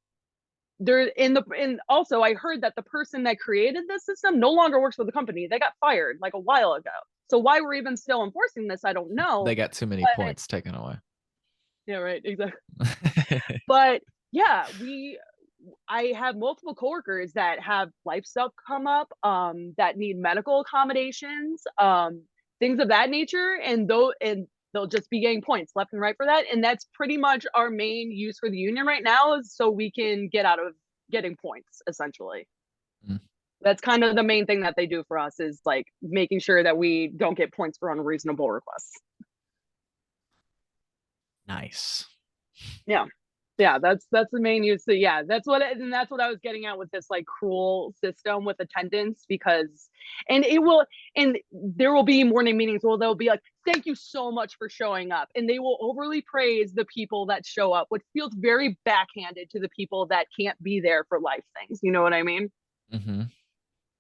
and also I heard that the person that created this system no longer works for the company. They got fired like a while ago. So why we're even still enforcing this, I don't know. They got too many points taken away. Yeah, right, exactly. But yeah, I have multiple coworkers that have life stuff come up, that need medical accommodations, things of that nature, and they'll just be getting points left and right for that. And that's pretty much our main use for the union right now, is so we can get out of getting points, essentially. Mm. That's kind of the main thing that they do for us, is like making sure that we don't get points for unreasonable requests. Nice. Yeah. Yeah, that's the main use. So yeah, that's what I was getting at with this like cruel system with attendance, because and there will be morning meetings where they'll be like, thank you so much for showing up, and they will overly praise the people that show up, which feels very backhanded to the people that can't be there for life things. You know what I mean? Mm-hmm.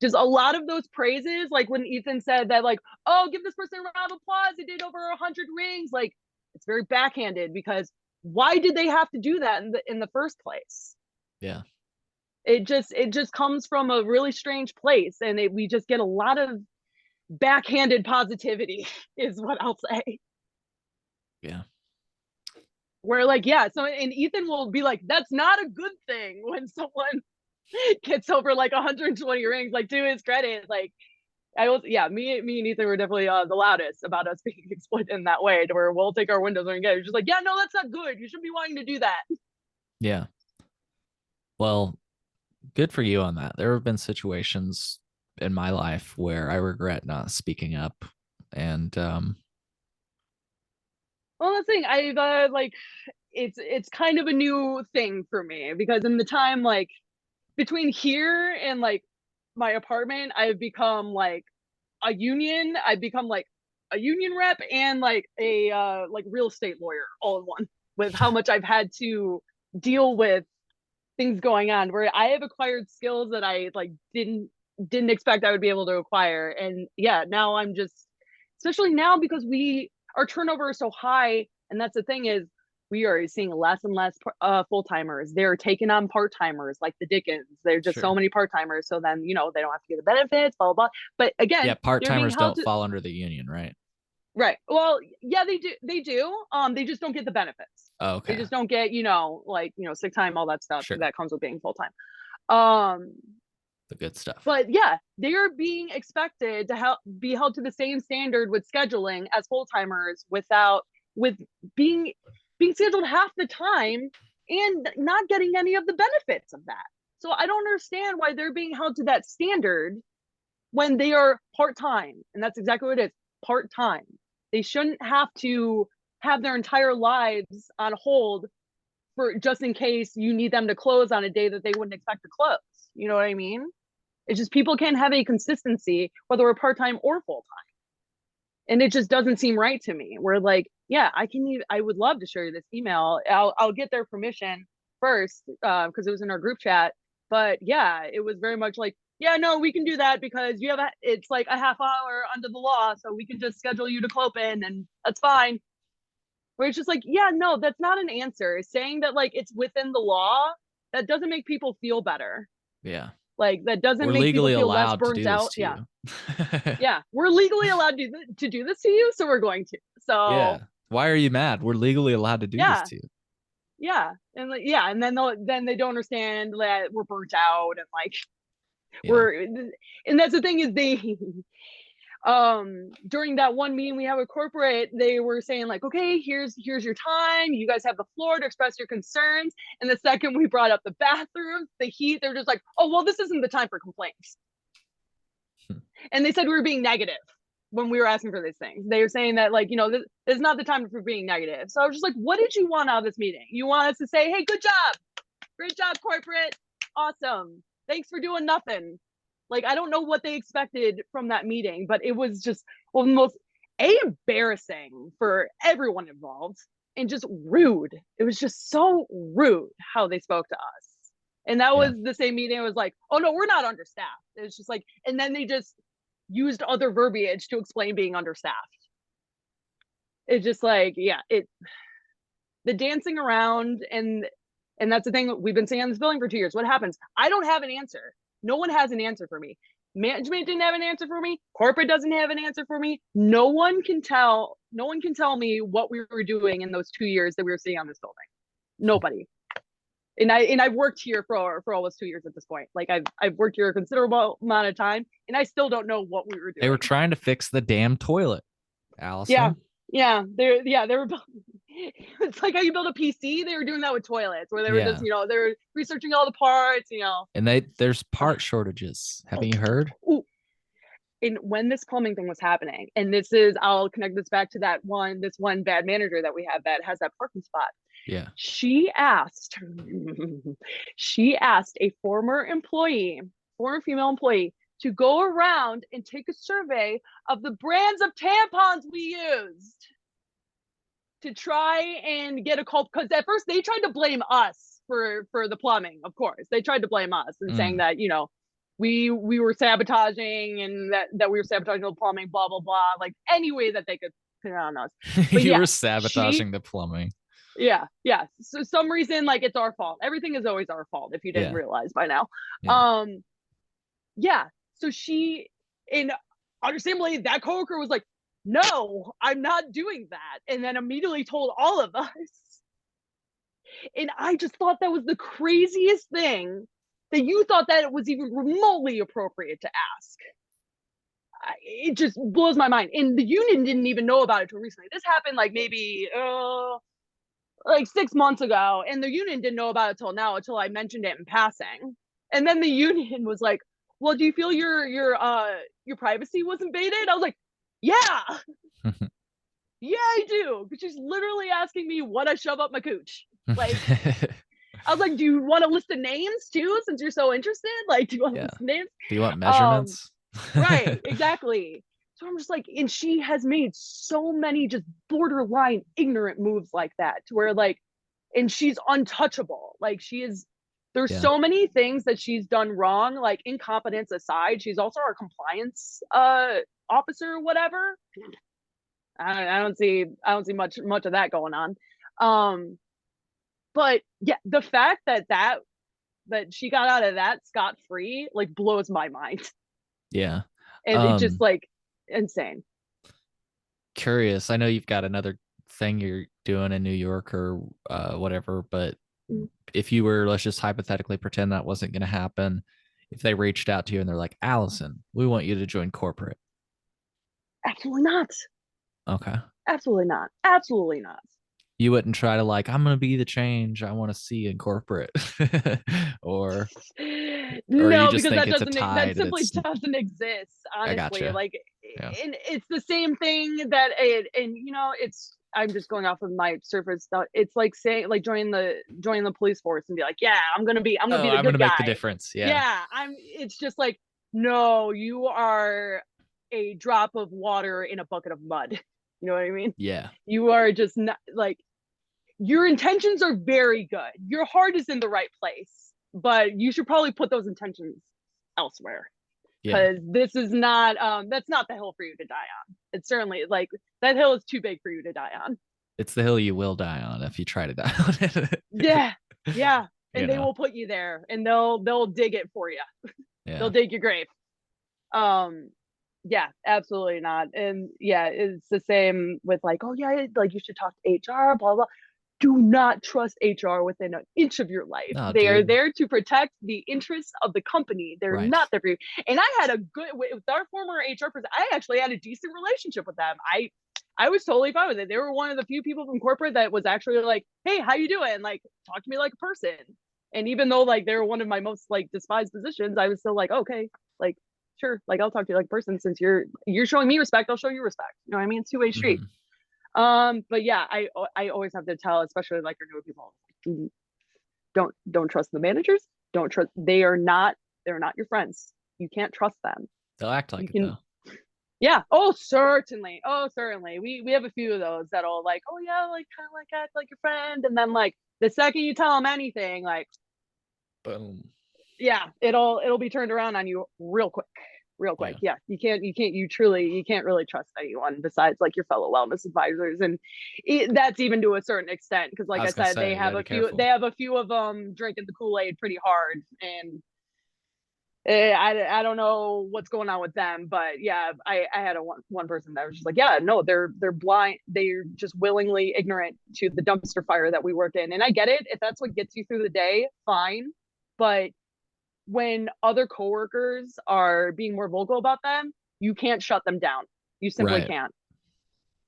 Just a lot of those praises, like when Ethan said that, like, oh, give this person a round of applause, they did over 100 rings, like it's very backhanded, because why did they have to do that in the first place? Yeah. It just comes from a really strange place, and we just get a lot of backhanded positivity is what I'll say. Yeah. Where like, yeah, so and Ethan will be like, that's not a good thing when someone gets over like 120 rings, like to his credit, like me and Ethan were definitely the loudest about us being exploited in that way, to where we'll take our windows and get it. Just like, yeah, no, that's not good. You shouldn't be wanting to do that. Yeah. Well, good for you on that. There have been situations in my life where I regret not speaking up, and well, the thing I've like it's kind of a new thing for me, because in the time like between here and like my apartment, I've become like a union. I've become like a union rep and like a like real estate lawyer all in one, with how much I've had to deal with things going on, where I have acquired skills that I like didn't expect I would be able to acquire. And yeah, now I'm just, especially now because our turnover is so high, and that's the thing, is we are seeing less and less full-timers. They're taking on part-timers like the Dickens. There's just so many part-timers. So then, they don't have to get the benefits, blah, blah, blah. But again, yeah, part-timers don't fall under the union, right? Right. Well, yeah, they do. They do. They just don't get the benefits. Oh, okay. They just don't get, sick time, all that stuff that comes with being full-time. The good stuff. But yeah, they are being expected to be held to the same standard with scheduling as full-timers, with being scheduled half the time and not getting any of the benefits of that. So I don't understand why they're being held to that standard when they are part-time. And that's exactly what it is, part-time. They shouldn't have to have their entire lives on hold for just in case you need them to close on a day that they wouldn't expect to close. You know what I mean? It's just people can't have any consistency, whether we're part-time or full-time. And it just doesn't seem right to me. We're like, yeah, I would love to share you this email. I'll get their permission first, because it was in our group chat. But yeah, it was very much like, yeah, no, we can do that because it's like a half hour under the law, so we can just schedule you to Clopen and that's fine. Where it's just like, yeah, no, that's not an answer. Saying that like it's within the law, that doesn't make people feel better. Yeah. Like that doesn't make people feel less burnt out. Yeah. Yeah. We're legally allowed to do this to you, so we're going to. So yeah. Why are you mad? We're legally allowed to do this to you. Yeah. And like, yeah, and then they don't understand that we're burnt out, and like and that's the thing, is During that one meeting we had with corporate, they were saying like, okay, here's your time, you guys have the floor to express your concerns. And the second we brought up the bathrooms, the heat, they're just like, oh well, this isn't the time for complaints. And they said we were being negative when we were asking for these things. They were saying that like, this is not the time for being negative. So I was just like, what did you want out of this meeting? You want us to say, hey, good job, great job corporate, awesome, thanks for doing nothing? Like, I don't know what they expected from that meeting, but it was just the most embarrassing for everyone involved and just rude. It was just so rude how they spoke to us. And that was the same meeting. It was like, oh no, we're not understaffed. It was just like, and then they just used other verbiage to explain being understaffed. It's just like, the dancing around, and that's the thing we've been saying on this building for 2 years. What happens? I don't have an answer. No one has an answer for me. Management didn't have an answer for me. Corporate doesn't have an answer for me. No one can tell me what we were doing in those 2 years that we were sitting on this building. Nobody. And I've worked here for almost 2 years at this point. Like I've worked here a considerable amount of time, and I still don't know what we were doing. They were trying to fix the damn toilet, Alyson. Yeah. They were. It's like how you build a PC. They were doing that with toilets, where they were just, they were researching all the parts, And there's part shortages. Haven't you heard? Ooh. And when this plumbing thing was happening, and I'll connect this back to this one bad manager that we have that has that parking spot. Yeah. She asked a former female employee to go around and take a survey of the brands of tampons we used to try and get a call, because at first they tried to blame us for the plumbing. Of course, they tried to blame us and saying that we were sabotaging, and that we were sabotaging the plumbing, blah blah blah, like any way that they could put it on us. But you were sabotaging the plumbing. Yeah. So some reason, like, it's our fault. Everything is always our fault, if you didn't realize by now. So she, and understandably, that coworker was like, no, I'm not doing that. And then immediately told all of us. And I just thought that was the craziest thing, that you thought that it was even remotely appropriate to ask. It just blows my mind. And the union didn't even know about it till recently. This happened like maybe like 6 months ago, and the union didn't know about it till now, until I mentioned it in passing. And then the union was like, well, do you feel your privacy was invaded? I was like, yeah. Yeah, I do. Because she's literally asking me what I shove up my cooch. Like, I was like, do you want to list the names too, since you're so interested? Like, do you want to list the names? Do you want measurements? Right, exactly. So I'm just like, and she has made so many just borderline ignorant moves like that, to where like, and she's untouchable. Like, there's so many things that she's done wrong, like incompetence aside. She's also our compliance officer or whatever. I don't see much of that going on. But yeah, the fact that she got out of that scot-free, like, blows my mind. Yeah. And it's just like insane. Curious. I know you've got another thing you're doing in New York or whatever, but if you were, let's just hypothetically pretend that wasn't going to happen, if they reached out to you and they're like, Alyson, we want you to join corporate. Absolutely not. Okay. Absolutely not. You wouldn't try to, like, I'm going to be the change I want to see in corporate. or no, because that simply doesn't exist, honestly. Like, and it's the same thing that I'm just going off of my surface stuff. It's like saying, like, join the police force and be like, yeah, I'm gonna be the good guy. I'm gonna make the difference. It's just like, no, you are a drop of water in a bucket of mud. You know what I mean? Yeah. You are just not, like, your intentions are very good. Your heart is in the right place, but you should probably put those intentions elsewhere. Because this is not, that's not the hill for you to die on. It's certainly, like, that hill is too big for you to die on. It's the hill you will die on if you try to die on it. Yeah. And they will put you there, and they'll dig it for you. Yeah. They'll dig your grave. Yeah, absolutely not. And yeah, it's the same with, like, oh yeah, like, you should talk to HR, blah blah. do not trust HR within an inch of your life. No, They are dude. there to protect the interests of the company. They're Right. not there for you. And I had a good with our former HR person. I actually had a decent relationship with them. I was totally fine with it. They were one of the few people from corporate that was actually like, "Hey, how you doing? Like, talk to me like a person." And even though like they were one of my most like despised positions, I was still like, "Okay, like sure, like I'll talk to you like a person since you're showing me respect, I'll show you respect." You know what I mean? It's two-way street. Mhm. But yeah, I always have to tell, especially like your new people, don't trust the managers. Don't trust. They're not your friends. You can't trust them. They'll act You like it can, though. yeah. Oh, certainly. Oh, certainly. We have a few of those that'll like, oh yeah, like kind of like act like your friend, and then like the second you tell them anything, like Boom. yeah, it'll be turned around on you real quick. Real quick. Yeah. Yeah. You can't really trust anyone besides like your fellow wellness advisors. And that's even to a certain extent. Cause I like I was gonna said, say you gotta be they careful. have a few of them drinking the Kool-Aid pretty hard. And I don't know what's going on with them, but yeah, I had one person that was just like, yeah, no, they're blind. They're just willingly ignorant to the dumpster fire that we work in. And I get it. If that's what gets you through the day, fine. But when other coworkers are being more vocal about them, you can't shut them down. You simply Right. can't.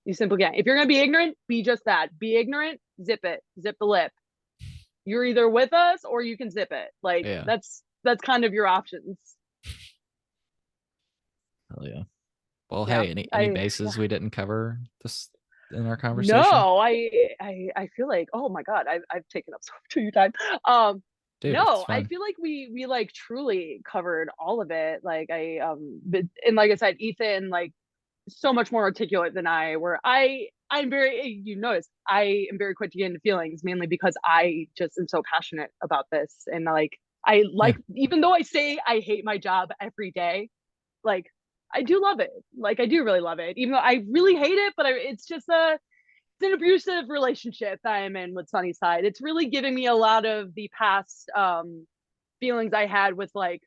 You simply can't. If you're going to be ignorant, be just that. Be ignorant, zip it, zip the lip. You're either with us or you can zip it. Like Yeah. that's kind of your options. Hell yeah. Well, Yeah. hey, any bases Yeah. we didn't cover this in our conversation? No, I feel like, oh my God, I've taken up so much of your time. Um, Dude, it's no, I fun. feel like we like truly covered all of it. Like but, and like I said, Ethan, like so much more articulate than I, where I'm very, you notice I am very quick to get into feelings, mainly because I just am so passionate about this. And like I Yeah. like, even though I say I hate my job every day, like I do love it. Like I do really love it, even though I really hate it. But it's just it's an abusive relationship that I'm in with Sunnyside. It's really giving me a lot of the past feelings I had with like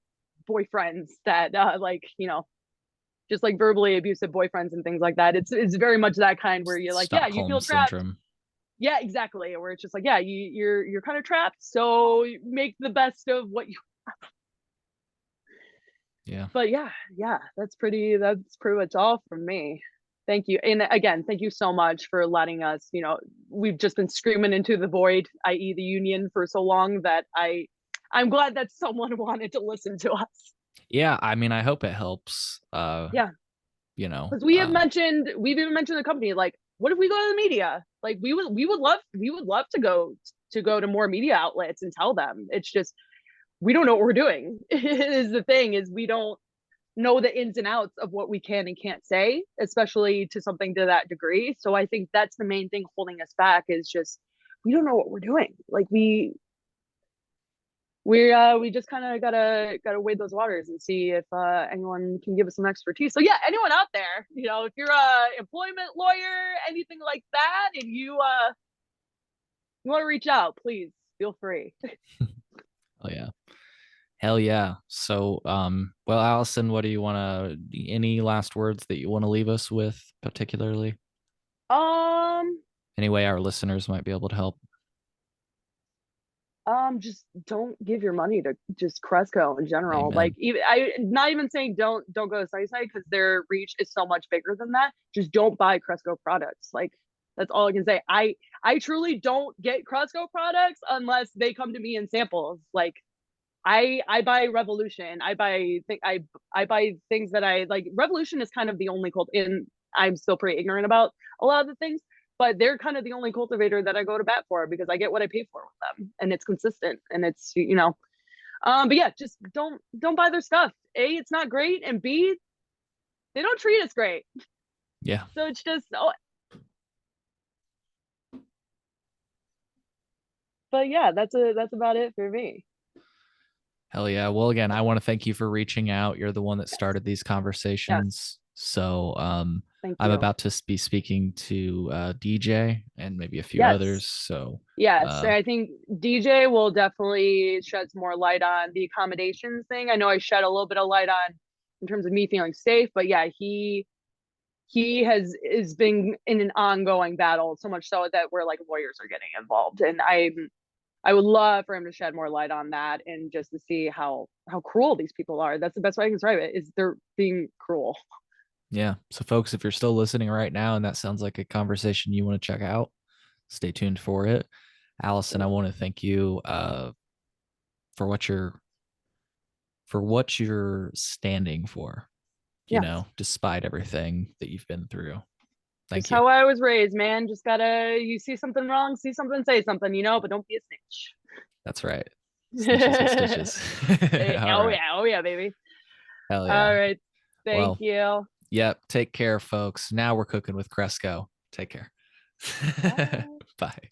boyfriends that like just like verbally abusive boyfriends and things like that. It's very much that kind where you're like, yeah, you Stockholm feel trapped. syndrome. Yeah, exactly. Where it's just like, yeah, you're kind of trapped. So make the best of what you. Yeah. But yeah, that's pretty much all from me. Thank you. And again, thank you so much for letting us, we've just been screaming into the void, i.e. the union, for so long that I'm glad that someone wanted to listen to us. Yeah, I mean, I hope it helps. Yeah. You know, Because we've even mentioned the company, like, what if we go to the media? Like we would love to go to more media outlets and tell them. It's just we don't know what we're doing. Is the thing is we don't know the ins and outs of what we can and can't say, especially to something to that degree. So I think that's the main thing holding us back is just we don't know what we're doing. Like we just kind of gotta wade those waters and see if anyone can give us some expertise. So yeah, anyone out there, if you're a employment lawyer, anything like that, and you want to reach out, please feel free. oh yeah. Hell yeah. So, well, Allison, what do you want to, any last words that you want to leave us with, particularly? Um, Any way our listeners might be able to help? just don't give your money to just Cresco in general. Like Amen. even I not even saying don't go to Sunnyside because their reach is so much bigger than that. Just don't buy Cresco products. Like that's all I can say. I truly don't get Cresco products unless they come to me in samples. Like I buy Revolution. I buy things that I like. Revolution is kind of the only cult in I'm still pretty ignorant about a lot of the things, but they're kind of the only cultivator that I go to bat for because I get what I pay for with them and it's consistent and it's but yeah, just don't buy their stuff. A, it's not great, and B, they don't treat us great. Yeah. So it's just but yeah, that's about it for me. Hell yeah. Well, again, I want to thank you for reaching out. You're the one that Yes. started these Yes. conversations. So, Thank I'm you. about to be speaking to DJ and maybe a few Yes. others. So, Yes, I think DJ will definitely shed some more light on the accommodations thing. I know I shed a little bit of light on in terms of me feeling safe, but yeah, he is been in an ongoing battle, so much so that we're like lawyers are getting involved. And I would love for him to shed more light on that and just to see how cruel these people are. That's the best way I can describe it, is they're being cruel. Yeah. So, folks, if you're still listening right now and that sounds like a conversation you want to check out, stay tuned for it. Alyson, I want to thank you for what you're standing for, Yeah. despite everything that you've been through. Just Thank you. how I was raised, man. Just gotta, you see something wrong, see something, say something, but don't be a That's right. Snitches get snitch. stitches. All Oh right. yeah, oh yeah, baby. Hell All yeah. right. Thank Well, you. yep. Take care, folks. Now we're cooking with Cresco. Take care. Bye. Bye.